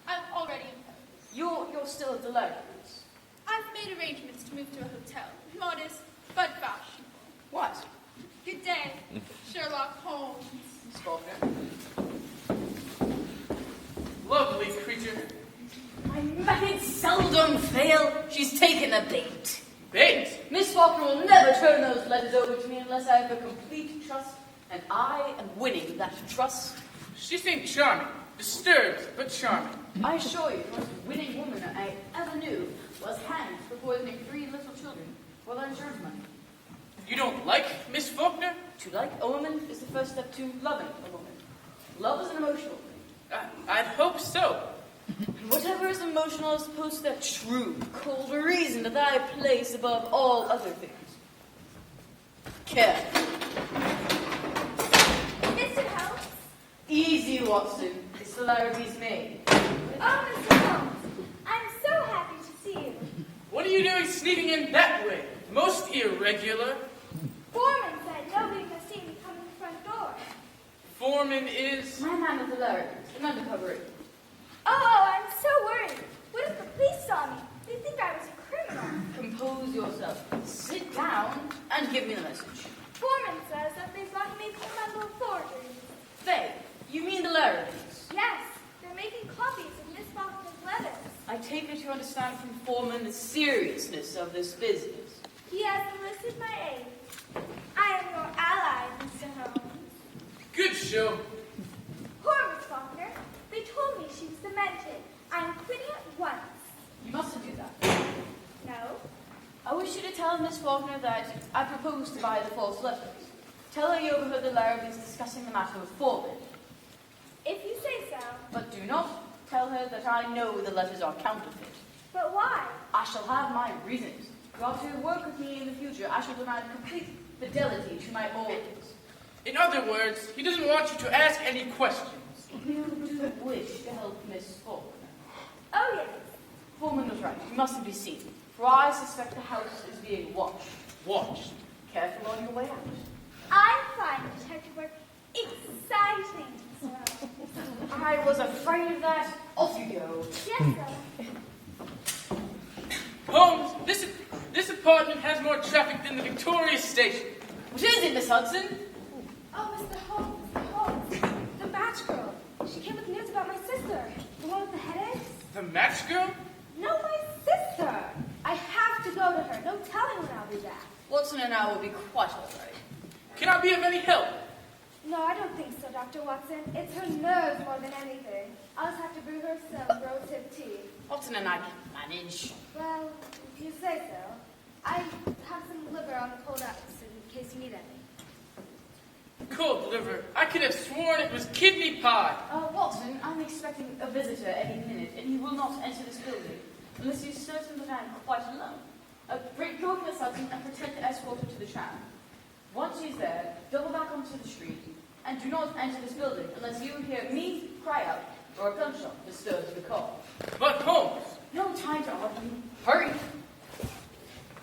I'm already imposed. You're still at the Larrabees. I've made arrangements to move to a hotel. Modest, but fashionable. What? Good day, Sherlock Holmes. Miss Faulkner. Lovely creature. My methods seldom fail. She's taken a bait. Bait? Miss Faulkner will never turn those letters over to me unless I have a complete trust, and I am winning that trust. She seemed charming. Disturbed, but charming. I assure you, the most winning woman I ever knew was hanged for poisoning 3 little children for their insurance money. You don't like Miss Faulkner? To like a woman is the first step to loving a woman. Love is an emotional thing. I'd hope so. And whatever is emotional is supposed to that true, cold reason that I place above all other things. Care. Mr. Holmes? Easy, Watson. It's the Larrabee's maid. Oh, Mr. Holmes. I'm so happy to see you. What are you doing sneaking in that way? Most irregular. Foreman said nobody must see me come in the front door. Foreman is... My man at the Larrabee's, an undercover agent. Oh, I'm so worried. What if the police saw me? They think I was a criminal. Compose yourself. Sit down and give me the message. Foreman says that they've gotten me criminal forgeries. Faye, you mean the Larrabee's? Yes, they're making copies of Miss Faulkner's letters. I take it you understand from Foreman the seriousness of this business. He has enlisted my aid. I am your ally, Mr. Holmes. Good show. Poor Miss Faulkner. They told me she was demented. I'm quitting at once. You mustn't do that. No? I wish you to tell Miss Faulkner that I propose to buy the false letters. Tell her you overheard the Larrabees discussing the matter with Foreman. If you say so. But do not tell her that I know the letters are counterfeit. But why? I shall have my reasons. If you are to work with me in the future, I shall demand complete fidelity to my orders. In other words, he doesn't want you to ask any questions. You do wish to help Miss Faulkner. Oh, yes. Foreman was right. You mustn't be seen. For I suspect the house is being watched. Watched? Careful on your way out. I find detective work exciting, Mr. Holmes. I was afraid of that. Off you go. Yes, sir. Holmes, this apartment has more traffic than the Victoria Station. What is it, Miss Hudson? Oh, Mr. Holmes, Holmes, the match girl. She came with news about my sister, the one with the headaches. The match girl? No, my sister. I have to go to her. No telling when I'll be back. Watson and I will be quite all right. Can I be of any help? No, I don't think so, Dr. Watson. It's her nerves more than anything. I'll just have to brew her some rose-hip tea. Watson and I can manage. Well, if you say so. I have some liver on the cold ice in case you need any. Cold liver. I could have sworn it was kidney pie. Watson, I'm expecting a visitor any minute, and he will not enter this building unless he's certain that I'm quite alone. Go with Miss Hudson and pretend to escort her to the tram. Once she's there, double back onto the street, and do not enter this building unless you hear me cry out or a gunshot disturbs the car. But Holmes, No time to argue. Hurry!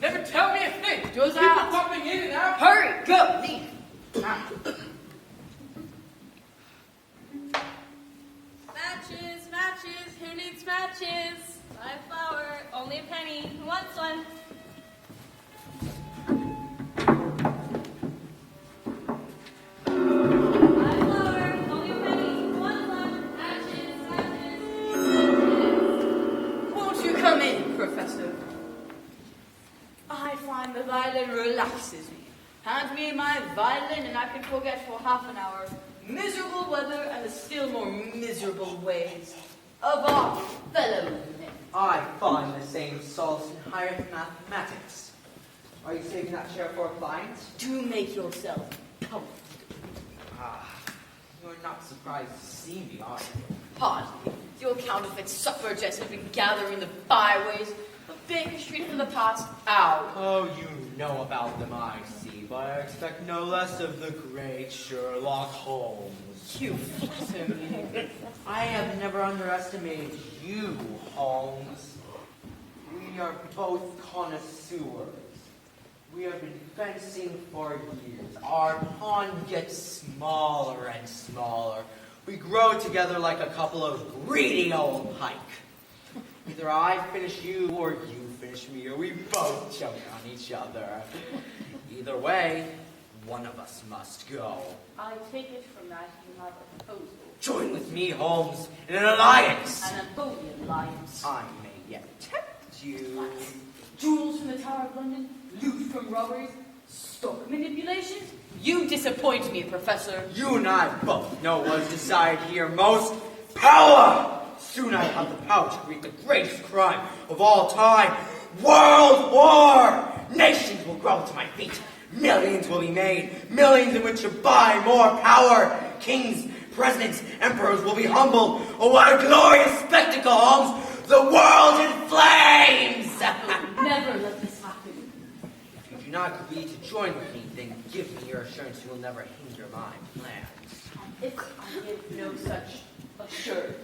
never tell me a thing. Goes People out. popping in and out. Hurry! Go! Leave! Now. Matches, matches, who needs matches? Buy a flower, only a penny. Who wants one? Buy a flower, only a penny. Who wants one? Matches, matches, matches. Won't you come in, Professor? I find the violin relaxes me. Hand me my violin and I can forget for half an hour miserable weather and the still more miserable ways of our fellow men. I find the same solace in higher mathematics. Are you saving that chair for a client? Do make yourself comfortable. You're not surprised to see me, are you? Hardly. Your counterfeit suffragettes have been gathering the byways of Baker Street for the past hour. Oh, you know about them, I see, but I expect no less of the great Sherlock Holmes. You flatter me. I have never underestimated you, Holmes. We are both connoisseurs. We have been fencing for years. Our pond gets smaller and smaller. We grow together like a couple of greedy old pike. Either I finish you or you finish me, or we both choke on each other. Either way, one of us must go. I take it from that you have a proposal. Join with me, Holmes, in an alliance. An Napoleon alliance. I may yet tempt you. Jewels from the Tower of London, loot from robberies, stock manipulation. You disappoint me, Professor. You and I both know what is desired here most. Power! Soon I have the power to create the greatest crime of all time. World War! Nations will grow to my feet. Millions will be made. Millions in which to buy more power. Kings, presidents, emperors will be humbled. Oh, what a glorious spectacle, Holmes! The world in flames! Never let this happen. If you do not agree to join with me, then give me your assurance you will never hinder my plans. If I give no such assurance.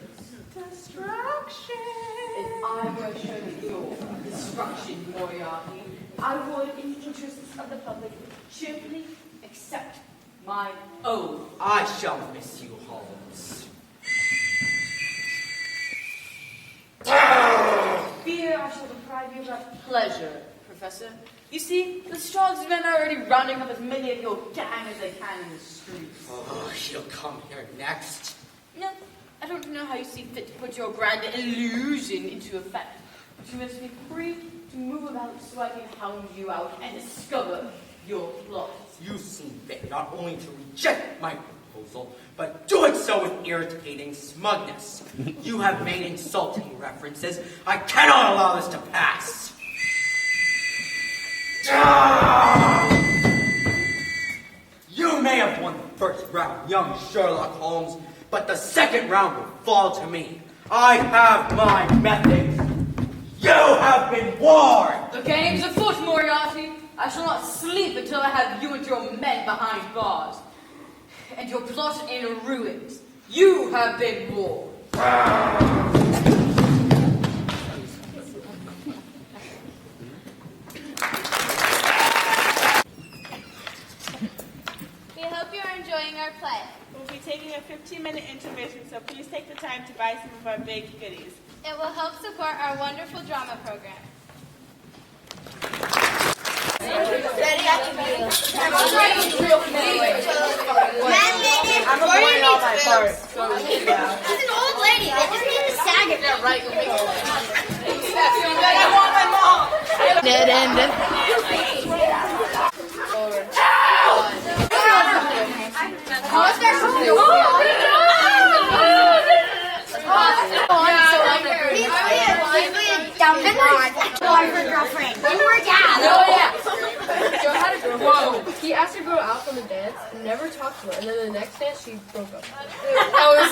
Destruction. If I were assured of your destruction, Moriarty, I would, in the interests of the public, cheerfully accept my oath. I shall miss you, Holmes. Fear I shall deprive you of that pleasure, Professor. You see, the Strong's men are already rounding up as many of your gang as they can in the streets. Oh, he'll come here next. No, I don't know how you see fit to put your grand illusion into effect. But you must be free to move about so I can hound you out and discover your plots. You seem fit not only to reject my proposal, but doing so with irritating smugness. You have made insulting references. I cannot allow this to pass. You may have won the first round, young Sherlock Holmes, but the second round will fall to me. I have my methods. You have been warned. The game's afoot, Moriarty. I shall not sleep until I have you and your men behind bars. And your plot in ruins. You have been warned. We hope you're enjoying our play. We'll be taking a 15-minute intermission, so please take the time to buy some of our baked goodies. It will help support our wonderful drama program. I'm avoiding all my parts. She's an old lady. They just need to sag it. Yeah, right. I want my mom. Dead end. Girlfriend. You were down. Oh, yeah. Joe had a girl. Whoa. He asked her to go out from the dance and never talked to her. And then the next dance, she broke up. That was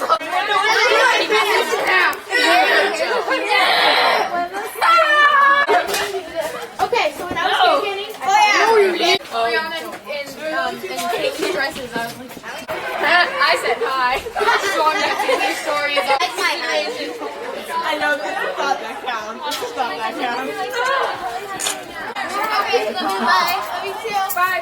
Okay, so when I was beginning, Rihanna and Kaye dresses, I was like, I said hi. So I'm going to tell you stories. That's my height. I know this is not that count. This is not that count. Okay, love you. Bye. Love you too. Bye.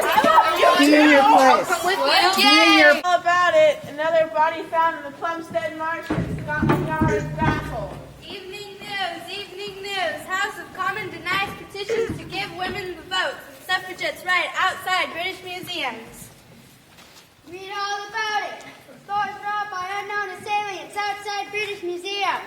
You in your place. Come with me. All about it. Another body found in the Plumstead Marshes. Scotland Yard is baffled. Evening news. Evening news. House of Commons denies petitions to give women the vote. Suffragettes right outside British museums. Read all about it. Stores robbed by unknown assailants outside British Museum.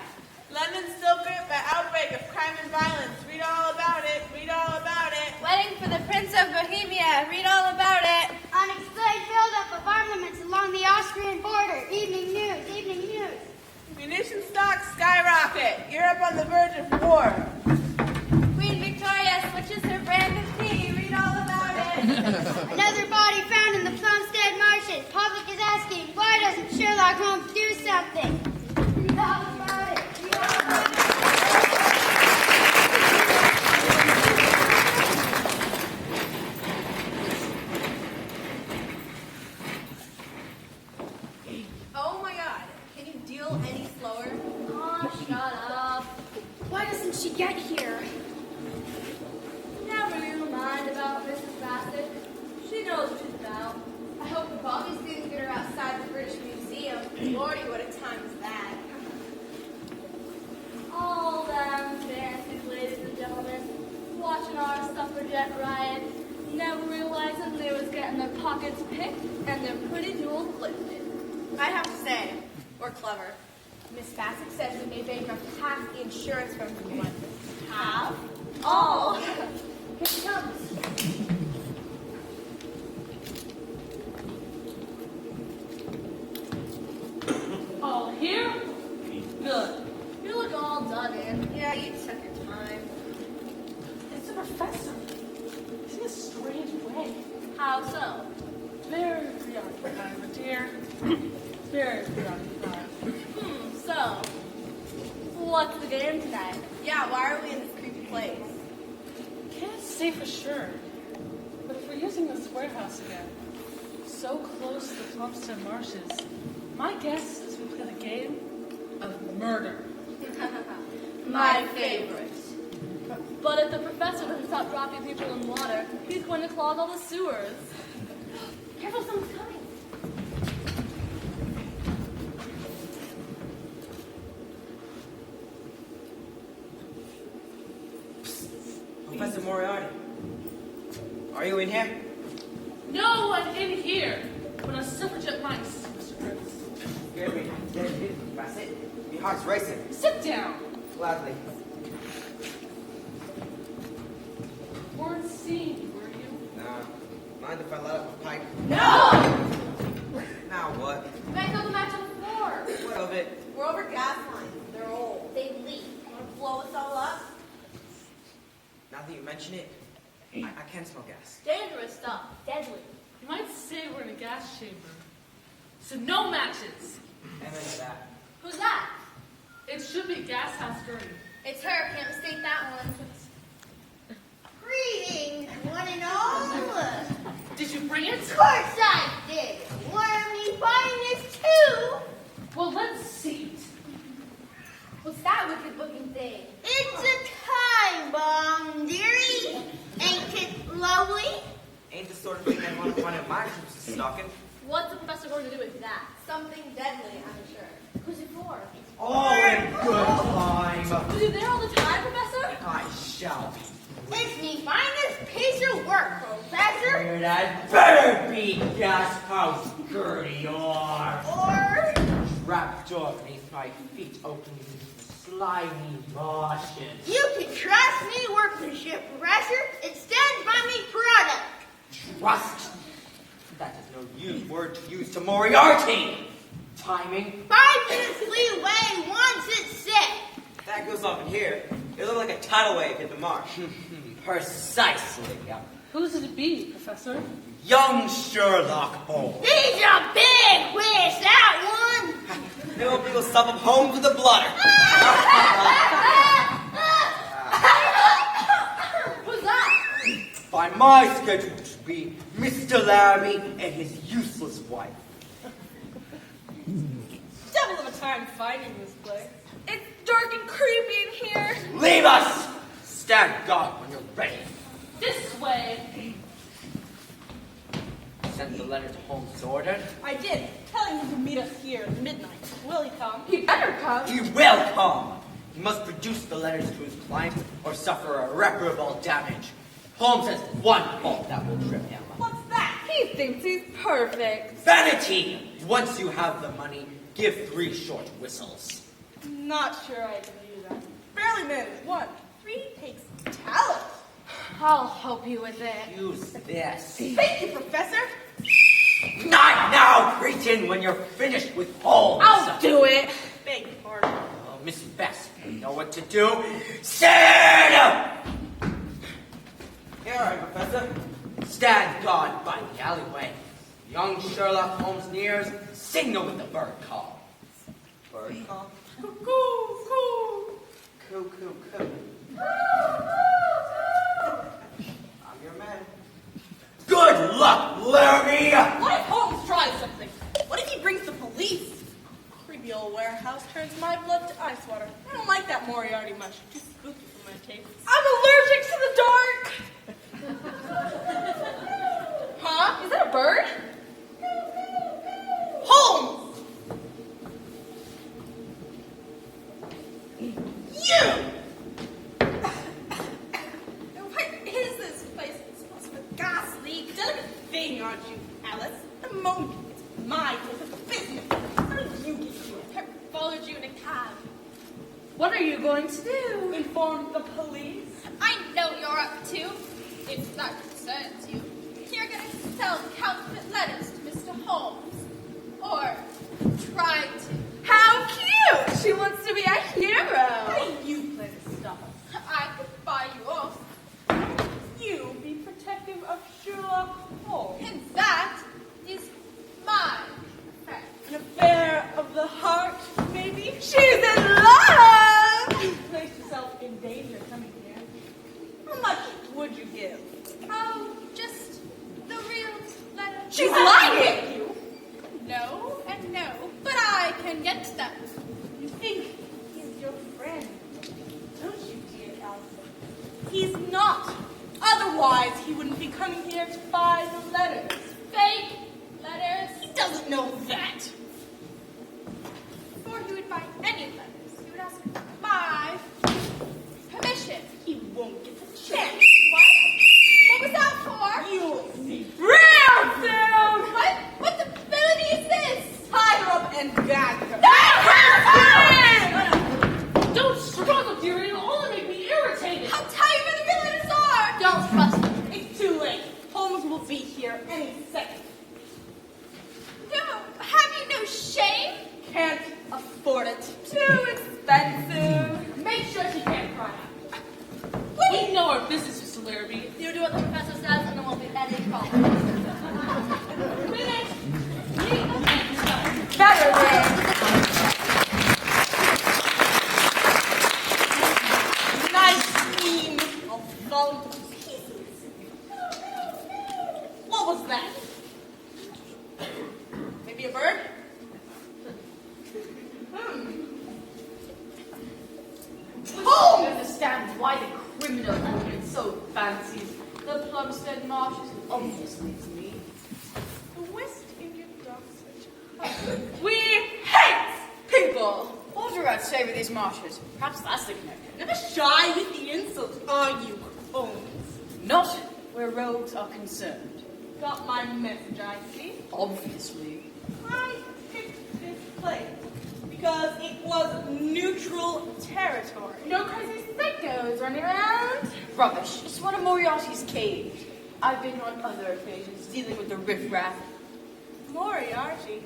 London still gripped by outbreak of crime and violence. Read all about it. Read all about it. Wedding for the Prince of Bohemia. Read all about it. Unexplained buildup of armaments along the Austrian border. Evening news. Evening news. Munition stocks skyrocket. Europe on the verge of war. Queen Victoria switches her brand of tea. Read all about it. Another body found in the Plumstead Marshes. Public is asking, why doesn't Sherlock Holmes do something? Read all about it. Read all about it. Oh my god. Can you deal any slower? Oh, shut up. Why doesn't she get here? Never you mind about Mrs. Bassett. She knows what she's about. I hope the Bobbies didn't get her outside the British Museum. Lordy, what a time is that. All them fancies, ladies and gentlemen, watching our suffragette riot, never realizing they was getting their pockets picked and their pretty jewels lifted. I have to say, we're clever. Miss Bassett says we may bankrupt half the insurance firm from London. Half? How so? Very preoccupied, my dear. Very preoccupied. So, what's the game tonight? Yeah, why are we in this creepy place? Can't say for sure. But if we're using this warehouse again, so close to the Thompson Marshes, my guess is we play the game of murder. My favorite. But if the professor doesn't stop dropping people in water, he's going to clog all the sewers. Careful, someone's coming. Professor Moriarty, are you in here? No one in here but a suffragette mice, Mr. Prince. Scared me. That's it. Your heart's racing. Sit down. Gladly. Weren't seen, were you? Nah. Mind if I light up a pipe? No! Now what? Back on the match on the floor. What of it? We're over gas lines. They're old. They leak. Want to blow us all up? Now that you mention it, I can smell gas. Dangerous stuff. Deadly. You might say we're in a gas chamber. So no matches. Amen to that. Who's that? It should be Gas House Gertie. It's her. Can't mistake that one. Greetings, one and all. Did you bring it? Of course I did. Were me buying this too? Well, let's see it. What's that wicked looking thing? It's a time bomb, dearie. Ain't it lovely? Ain't the sort of thing I'd want to find out my troops is stalking. What's the professor going to do with that? Something deadly, I'm sure. Who's it for? All in good time. Are you there all the time, Professor? I shall be. It's me finest piece of work, Professor. Here that better be Gas House Gertie or trapdoor beneath my feet opening into the slimy marshes. You can trust me workmanship, Professor. It stands by me product. Trust. That is no word to use to Moriarty. Timing. 5 minutes leeway once it's set. That goes off in here. It looked like a tidal wave hit the marsh. Precisely. Who's it be, Professor? Young Sherlock Holmes. He's a big whiz, that one. No people sum up Holmes with a blotter. Who's that? By my schedule to be Mr. Laramie and his useless wife. Devil of a time finding this place. It's dark and creepy in here. Leave us! Stand guard when you're ready. This way. Send the letter to Holmes' order. I did. Telling him to meet us here at midnight. Will he come? He better come. He will come. He must produce the letters to his client or suffer irreparable damage. Holmes has one fault that will trip him. What's that? He thinks he's perfect. Vanity! Once you have the money, give 3 short whistles. Not sure I can do that. Barely managed 1. 3 takes talent. I'll help you with it. Use this. Thank you, Professor. Not now, cretin, when you're finished with Holmes. I'll do it. Beg your pardon. Oh, Miss Bess, you know what to do. Stand! Here, all right, Professor. Stand guard by the alleyway. Young Sherlock Holmes nears, signal with the bird call. Bird call? Cuckoo, coo. Coo, coo, coo. I'm your man. Good luck, Laramie! What if Holmes tries something? What if he brings the police? Creepy old warehouse turns my blood to ice water. I don't like that Moriarty much. Too spooky for my taste. I'm allergic to the dark. Huh? Is that a bird? Holmes! You! What is this place? It smells of a gas leak. Delicate thing, aren't you, Alice? The moment it's my place of business. How did you get here? I followed you in a cab. What are you going to do? Inform the police. I know you're up to, if that concerns you. You're going to sell counterfeit letters to Mr. Holmes. Or try to. How cute! She wants to be a hero. How do you plan to stop us? I could buy you off. You be protective of Sherlock Holmes. In would you give? Oh, just the real letter. She's lying at you! No and no, but I can get them. You think he's your friend, don't you, dear Alfred? He's not. Otherwise, he wouldn't be coming here to buy the letters. Fake letters. He doesn't know that. Before he would buy any letters, he would ask my permission. He won't get the chance. What? What was that for? You'll see. Real soon! What the ability is this? Tie her up and gag her. Don't struggle, dearie. It'll only make me irritated. I'll tell you where the real letters are! Don't trust him. It's too late. Holmes will be here any second. No, have you no shame? Can't afford it. Too expensive. Make sure she can't cry out. We know our business, Mr. Larrabee. You do what the professor says, and there won't be any problem. Finish. Better than. Nice scheme. I'll fall to pieces. What was that? Maybe a bird? Holmes understands why the criminal element so fancies the Plumstead marshes, obviously to me. The West Indian dogs. We hate people! What would you say with these marshes? Perhaps that's the connection. Never shy with the insult, are you, Holmes? Not where rogues are concerned. Got my message, I see. Obviously. I picked this place because it was neutral territory. No crazy sickos running around. Rubbish. It's one of Moriarty's caves. I've been on other occasions dealing with the riffraff. Moriarty?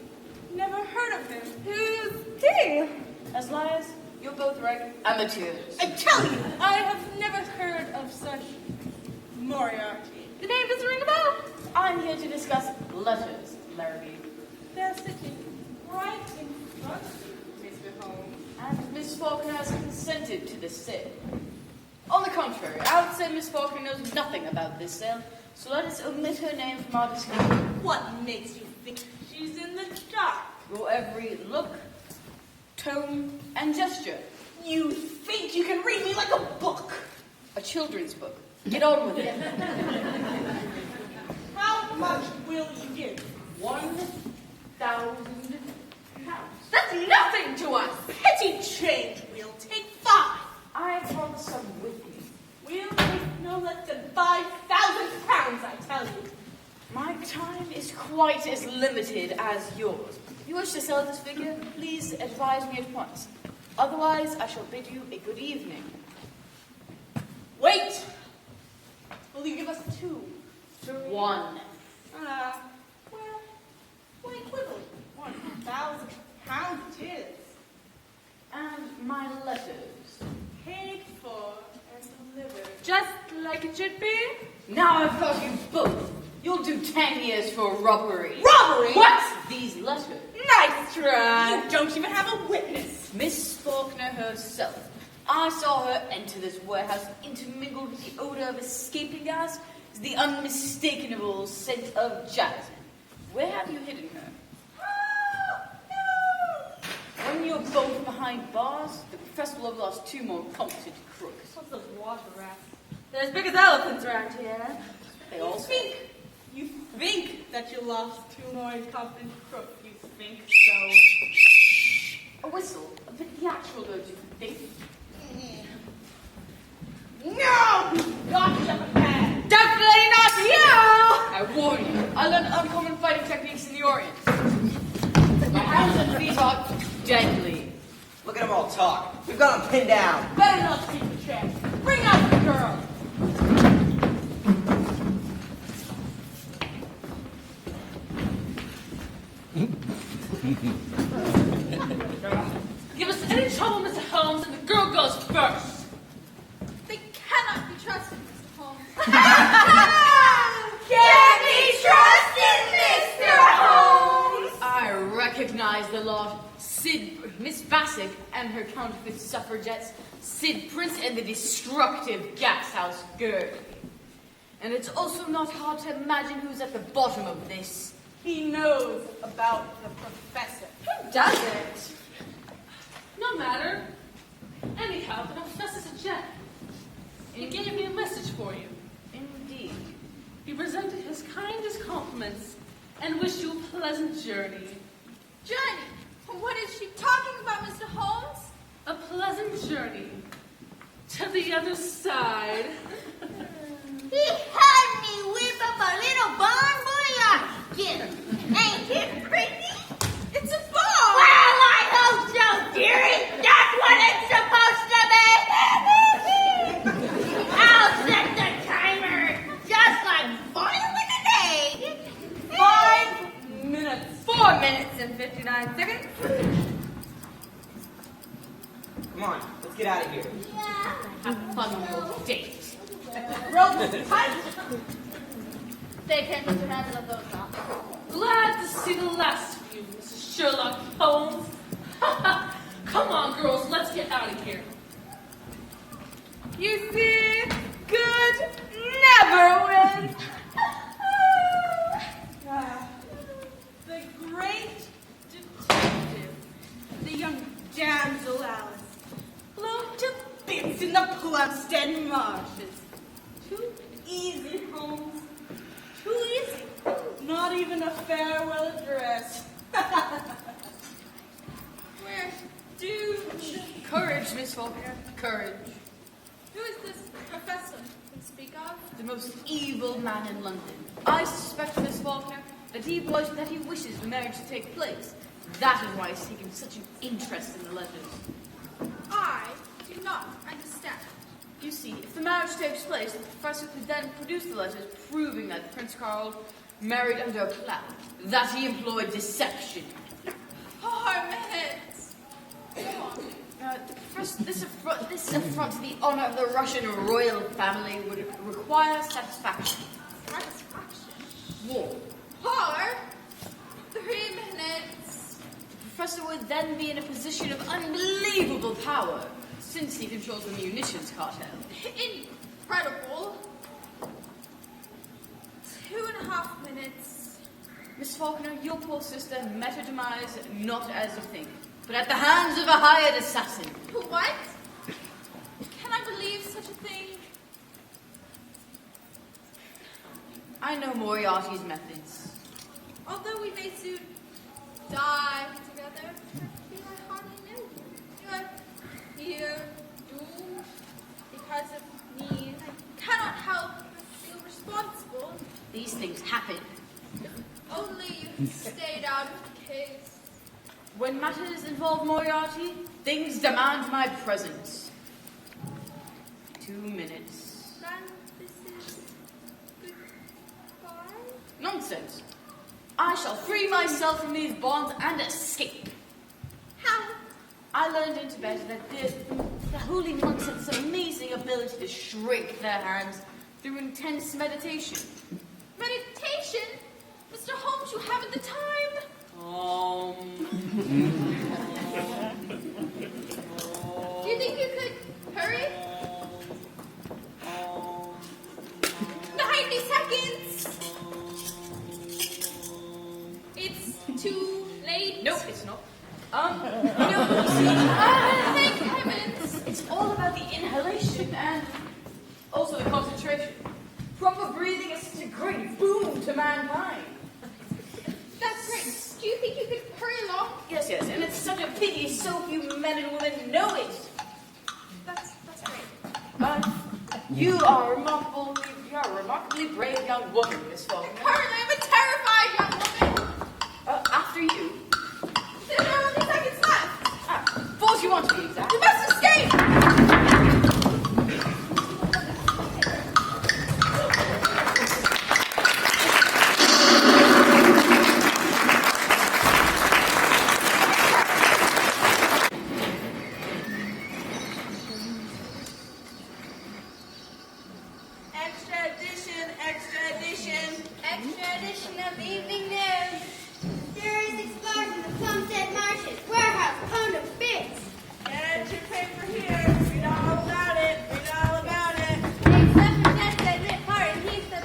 Never heard of him. Who's he? As liars, you're both right. Amateurs. I tell you, I have never heard of such Moriarty. The name doesn't ring a bell. I'm here to discuss letters, Larrabee. They're sitting right in front of you, Mr. Holmes. And Miss Faulkner has consented to this sale. On the contrary, I would say Miss Faulkner knows nothing about this sale, so let us omit her name from our discussion. What makes you think she's in the dark? Your every look, tone, and gesture. You think you can read me like a book? A children's book. Get on with it. How much will you give? 1,000 pounds. That's nothing to us. Petty change. We'll take 5. I brought some with me. We'll take no less than 5,000 pounds, I tell you. My time is quite as limited as yours. If you wish to sell at this figure, please advise me at once. Otherwise, I shall bid you a good evening. Wait! Will you give us 2? 1. Well, why quibble? 1,000 pounds it is. And my letters. Paid for and delivered. Just like it should be. Now I've got you both. You'll do 10 years for robbery. Robbery? What? These letters. Nice try. You don't even have a witness. Miss Faulkner herself. I saw her enter this warehouse, intermingled with the odor of escaping gas, is the unmistakable scent of jasmine. Where have you hidden her? When you're both behind bars, the professor will have lost 2 more competent crooks. What's those water rats? They're as big as elephants around here. They all speak. You think that you lost 2 more incompetent crooks. You think so. A whistle, a bit theatrical, don't you think? No! Gotcha, man! Definitely not you. I warn you, I learned uncommon fighting techniques in the Orient. My hands and feet are deadly. Look at them all talk. We've got them pinned down. Better not take the chance. Bring out the girl! Give us any trouble, Mr. Holmes, and the girl goes first. They cannot be trusted, Mr. Holmes. Can be trusted, Mr. Holmes. I recognize the lot. Miss Bassett and her counterfeit suffragettes, Sid Prince and the destructive gas house girl. And it's also not hard to imagine who's at the bottom of this. He knows about the professor. Who doesn't? No matter. Anyhow, the professor's a gent. He gave me a message for you. Indeed. He presented his kindest compliments and wished you a pleasant journey. Journey? What is she talking about, Mr. Holmes? A pleasant journey to the other side. He had me whip up a little bon voyage gift. Ain't it pretty? It's a ball! Well, I hope so, dearie. That's what it's supposed to be. I'll set the timer just like boiling an egg. 5 minutes. 4 minutes and 59 seconds. Come on, let's get out of here. Have fun on your date. Rope tight. They can't put your hands on those now. Glad to see the last of you, Mrs. Sherlock Holmes. Come on, girls, let's get out of here. You see, good never wins. The great detective, the young damsel Alice, blown to bits in the Plumstead marshes. Too easy, Holmes. Too easy. Not even a farewell address. We're doomed. Courage, Miss Faulkner, courage. Who is this professor you speak of? The most evil man in London. I suspect, Miss Faulkner, that he wishes the marriage to take place. That is why he's taken such an interest in the letters. I do not understand. You see, if the marriage takes place, the professor could then produce the letters proving that Prince Carl married under a cloud, that he employed deception. Holmes! This affront to the honor of the Russian royal family would require satisfaction. Satisfaction? War. Or 3 minutes. The professor would then be in a position of unbelievable power, since he controls the munitions cartel. Incredible. 2.5 minutes. Miss Faulkner, your poor sister met her demise not as you think, but at the hands of a hired assassin. What? Can I believe such a thing? I know Moriarty's methods. Although we may soon die together, I feel I hardly know you. You are here, doomed, because of me. I cannot help but feel responsible. These things happen. If only you stayed out of the case. When matters involve Moriarty, things demand my presence. 2 minutes. Then this is goodbye? Nonsense. I shall free myself from these bonds and escape. How? I learned in Tibet that the holy monks had this amazing ability to shrink their hands through intense meditation. Meditation? Mr. Holmes, you haven't the time. Do you think you could hurry? 90 seconds! It's too late. Nope, it's not. No, see, thank heavens. It's all about the inhalation and also the concentration. Proper breathing is such a great boon to mankind. That's great. Do you think you could hurry along? Yes, and it's such a pity so few men and women know it. That's great. But you are a remarkably brave young woman, Miss Faulkner. Currently, I'm a terrified young woman. After you. There are only seconds left. 41 to be exact. We must escape! Extra edition of the Evening News. Tourists exploring the Plumstead Marshes. Warehouse, pound of bits. Get your paper here. Read all about it. Read all about it. They accept and test that admit part and he's the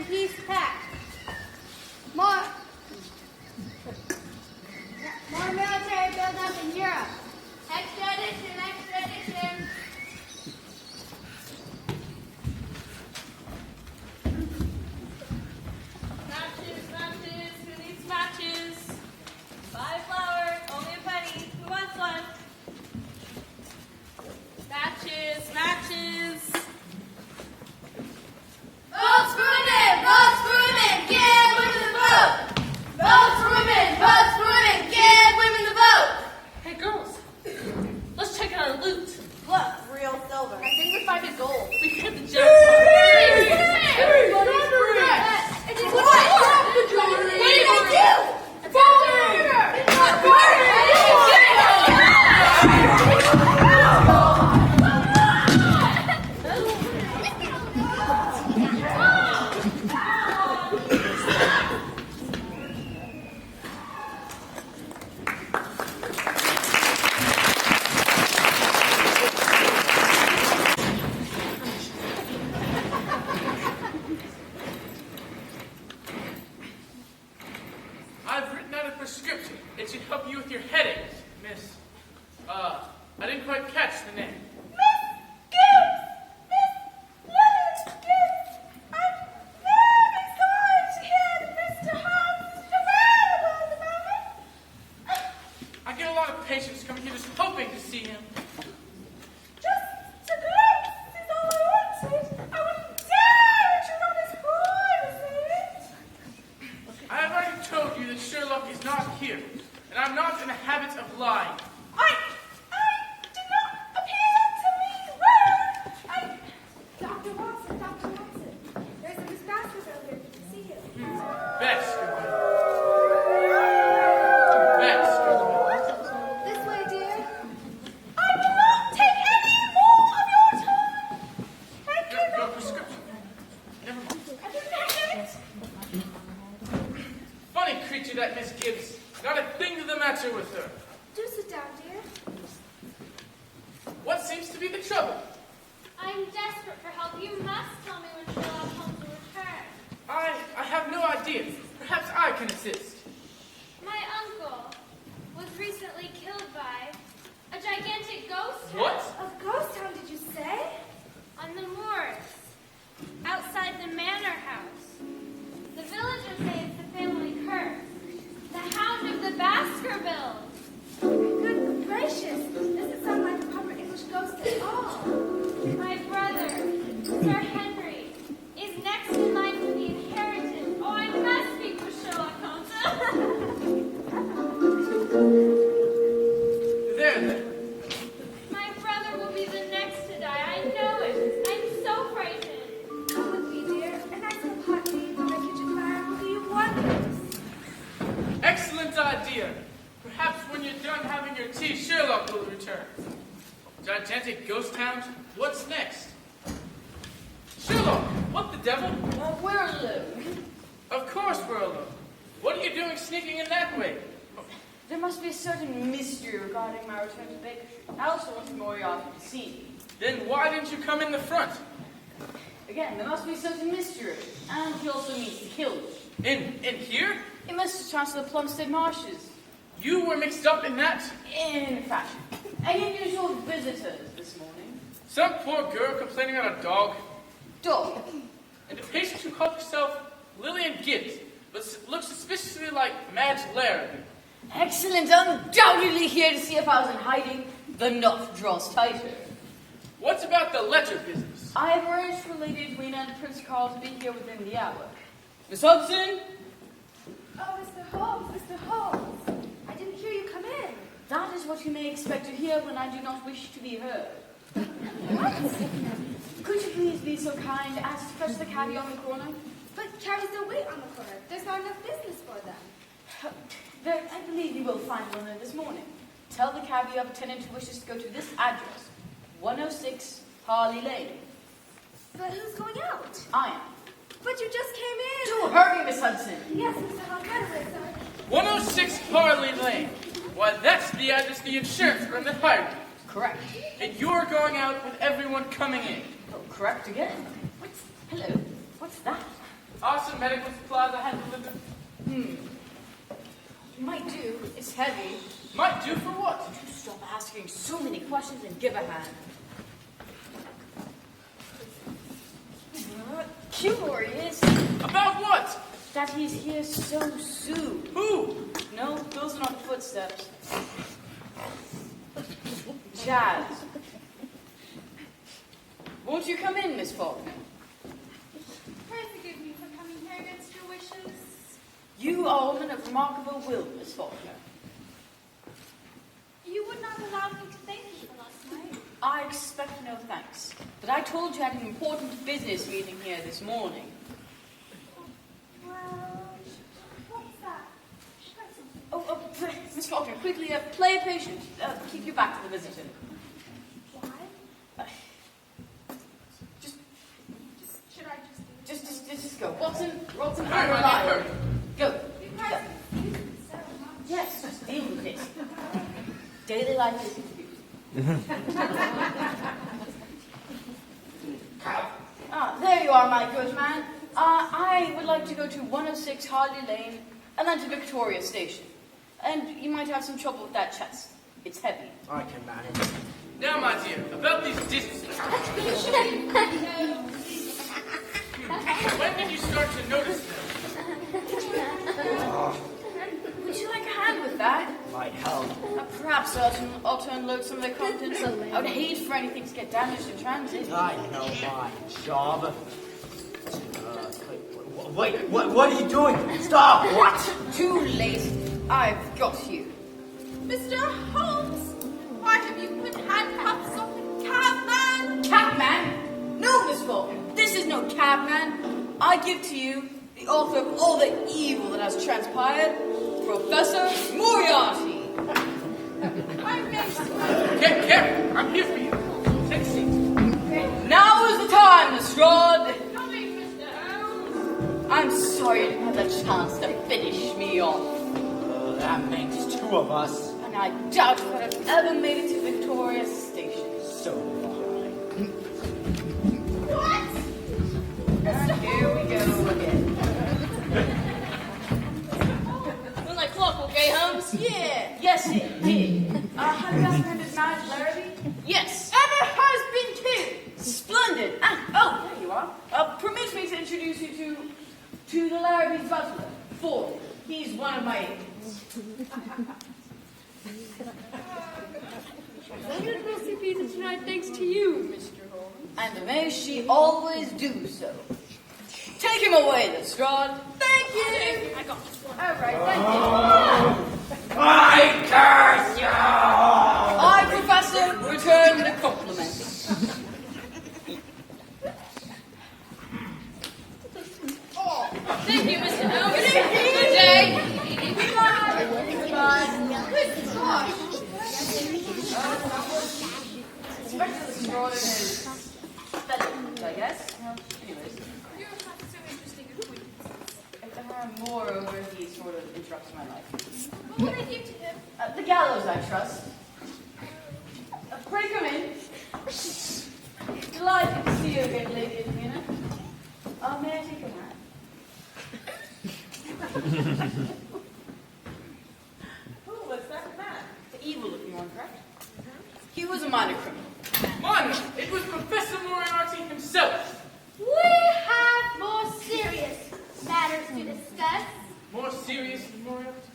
and peace pact. More military buildup in Europe. Extradition, extradition. Matches, matches. Who needs matches? Buy flour, only a penny. Who wants one? Matches, matches. Votes for women, give women the vote. Votes for women, give women the vote. Hey girls, let's check out our loot. Look, real silver. I think we find a gold. We hit the jackpot. Everybody's free. What did I do? I've written out a prescription. It should help you with your headaches, Miss. I didn't quite catch the name. I get a lot of patients coming here just hoping to see him. I have already told you that Sherlock is not here, and I'm not in the habit of lying. Dr. Watson, there's a Miss Baskerville here to see you. Baskerville. Baskerville. This way, dear. Your prescription. Never mind. Funny creature, that Miss Gibbs. Not a thing to the matter with her. Do sit down, dear. What seems to be the trouble? I'm desperate for help. You must tell me when Sherlock Holmes will return. I have no idea. Perhaps I can assist. My uncle was recently killed by a gigantic ghost hound. What? A ghost town, did you say? On the moors, outside the manor house. The villagers say it's the family curse. The hound of the Baskervilles. Good gracious. Doesn't sound like a proper English ghost at all. My brother, Sir Henry, is next in line for the inheritance. Oh, I must speak with Sherlock Holmes. There. My brother will be the next to die. I know it. I'm so frightened. Come with me, dear. A nice little hot tea on the kitchen fire will do you wonders. Excellent idea. Perhaps when you're done having your tea, Sherlock will return. Gigantic ghost hound? What's next? Sherlock, what the devil? We're alone. Of course we're alone. What are you doing sneaking in that way? There must be a certain mystery regarding my return to Baker Street. I also want to more often to see me. Then why didn't you come in the front? Again, there must be a certain mystery. And he also needs to kill me. In here? It must have to the Plumstead Marshes. You were mixed up in that? In fashion. Any unusual visitors this morning? Some poor girl complaining about a dog. Dog. And a patient who called herself Lillian Gibbs, but looks suspiciously like Madge Larrabee. Excellent. Undoubtedly here to see if I was in hiding. The knot draws tighter. What's about the ledger business? I have arranged for Lady Edwina and Prince Carl to be here within the hour. Miss Hudson? Oh, Mr. Holmes, Mr. Holmes. I didn't hear you come in. That is what you may expect to hear when I do not wish to be heard. What? Could you please be so kind as to fetch the caddy on the corner? But carries don't wait on the corner. There's not enough business for them. There, I believe you will find one there this morning. Tell the cabbie of a tenant who wishes to go to this address, 106 Harley Lane. But who's going out? I am. But you just came in. Do hurry, Miss Hudson. Yes, Mr. Holmes, right away, sir. 106 Harley Lane. Why, that's the address the insurance firm that hired you. Correct. And you're going out with everyone coming in. Oh, correct again. Hello. What's that? Are some medical supplies I had delivered? Might do. It's heavy. Might do for what? Would you stop asking so many questions and give a hand? Curious. About what? That he's here so soon. Who? No, those are not footsteps. Jazz. Won't you come in, Miss Faulkner? Pray forgive me for coming here against your wishes. You are a woman of remarkable will, Miss Faulkner. You would not allow me to thank you for last night. I expect no thanks, but I told you I had an important business meeting here this morning. Well, what's that? Oh, Miss Faulkner, quickly, play a patient. Keep your back to the visitor. Why? Should I Just go. Watson, Hurry, my unreliable. dear, Go. You guys confuse me so much. Yes, just deal with it. Daily life is confusing. There you are, my good man. I would like to go to 106 Harley Lane and then to Victoria Station. And you might have some trouble with that chest. It's heavy. I can manage. Now, my dear, about these discs. When did you start to notice them? Would you like a hand with that? Might help. Perhaps I'll to unload some of the contents. I would hate for anything to get damaged in transit. I know my job. Wait, what are you doing? Stop! What? Too late. I've got you. Mr. Holmes, why have you put handcuffs on the cabman? Cabman? No, Miss Faulkner. This is no cabman. I give to you the author of all the evil that has transpired, Professor Moriarty. Careful, I'm here for you. Take a seat. Now is the time, Lestrade. Coming, Mr. Holmes. I'm sorry you didn't have the chance to finish me off. That makes two of us. And I doubt if I'd have ever made it to Victoria Station. So fine. What? And here we go again. Wasn't like clockwork, eh, Holmes? Yeah, yes it did. Have you ascertained marriage, Larrabee? Yes, and her husband too. Splendid. There you are. Permit me to introduce you to the Larrabee's butler, Ford. He's one of my agents. Good messy pizza tonight, thanks to you, Mr. Holmes. And may she always do so. Take him away, Lestrade. Thank you. I got this one. All right, thank you. I curse you! I, Professor, return the compliment. Thank you, Mr. Holmes. Good day. Especially Lestrade is pathetic, I guess. Anyways. You're not so interesting as we. Moreover, he sort of interrupts my life. What would I do to him? The gallows, I trust. Pray come in. Delighted to see you again, Lady Edwina. May I take your hat? Who was that man? The evil-looking one, correct? He was a minor criminal. Minor, it was Professor Moriarty himself. We have more serious matters to discuss. More serious than Moriarty?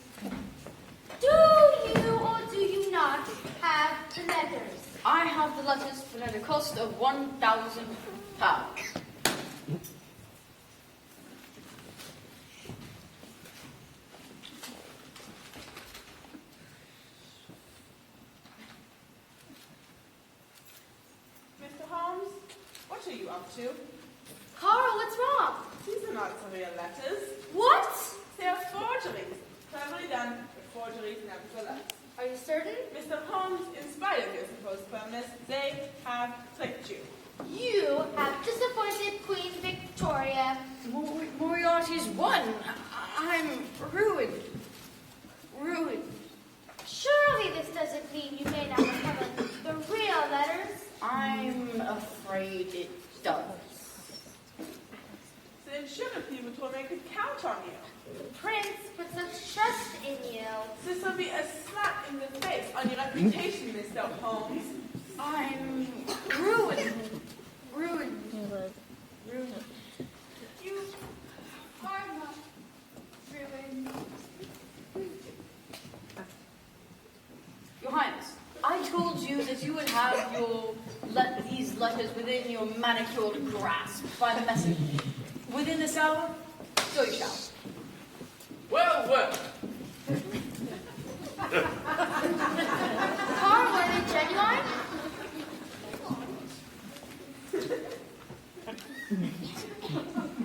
Do you or do you not have the letters? I have the letters, but at a cost of £1,000. Mr. Holmes, what are you up to? Carl, what's wrong? These are not some real letters. What? They are forgeries. Cleverly done, but forgeries nevertheless. Are you certain? Mr. Holmes, in spite of your supposed firmness, they have tricked you. You have disappointed Queen Victoria. Moriarty's won. I'm ruined. Ruined. Surely this doesn't mean you may not recover the real letters. I'm afraid it does. and Sheriff told me I could count on you. Prince put such trust in you. This will be a slap in the face on your reputation, Mr. Holmes. I'm ruined. You are not ruined. Your Highness, I told you that you would have these letters within your manicured grasp by the messenger within this hour, so you shall. Well, well. Carl, are they genuine?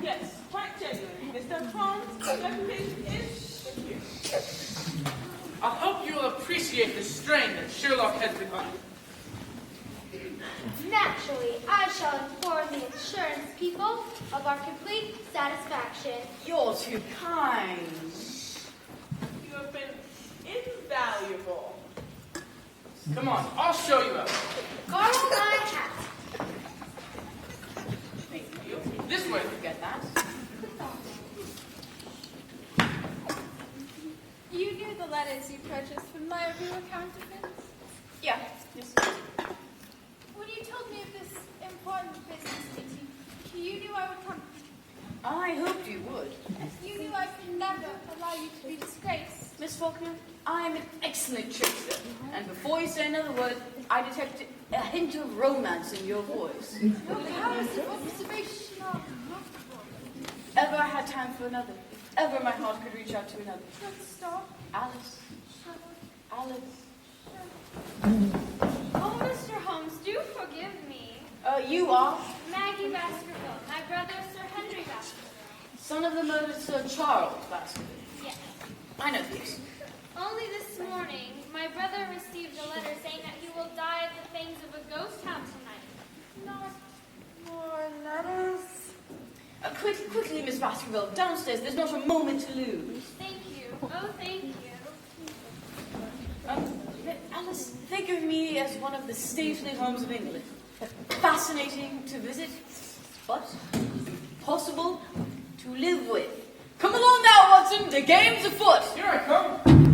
Yes, quite genuine. Mr. Holmes, your reputation is secure. I hope you will appreciate the strain that Sherlock has begun. Naturally, I shall inform the insurance people of our complete satisfaction. You're too kind. You have been invaluable. Come on, I'll show you out. Carl, my hat. Thank you. This way. Get that? You knew the letters you purchased from my real counterfeits? Yeah. Yes. When you told me of this important business meeting, you knew I would come. I hoped you would. You knew I could never allow you to be disgraced. Miss Faulkner, I'm an excellent trickster. And before you say another word, I detected a hint of romance in your voice. Your powers of observation are remarkable. Ever I had time for another, if ever my heart could reach out to another. Don't stop. Alice. Alice. Oh, Mr. Holmes, do forgive me. You are Maggie Baskerville, my brother, Sir Henry Baskerville. son of the murdered Sir Charles Baskerville. Yes. I know this. Only this morning, my brother received a letter saying that he will die at the fangs of a ghost hound tonight. Not more letters. Quickly, Miss Baskerville, downstairs. There's not a moment to lose. Thank you. Oh, thank you. Alice, think of me as one of the stately homes of England. Fascinating to visit, but impossible to live with. Come along now, Watson. The game's afoot. Here I come.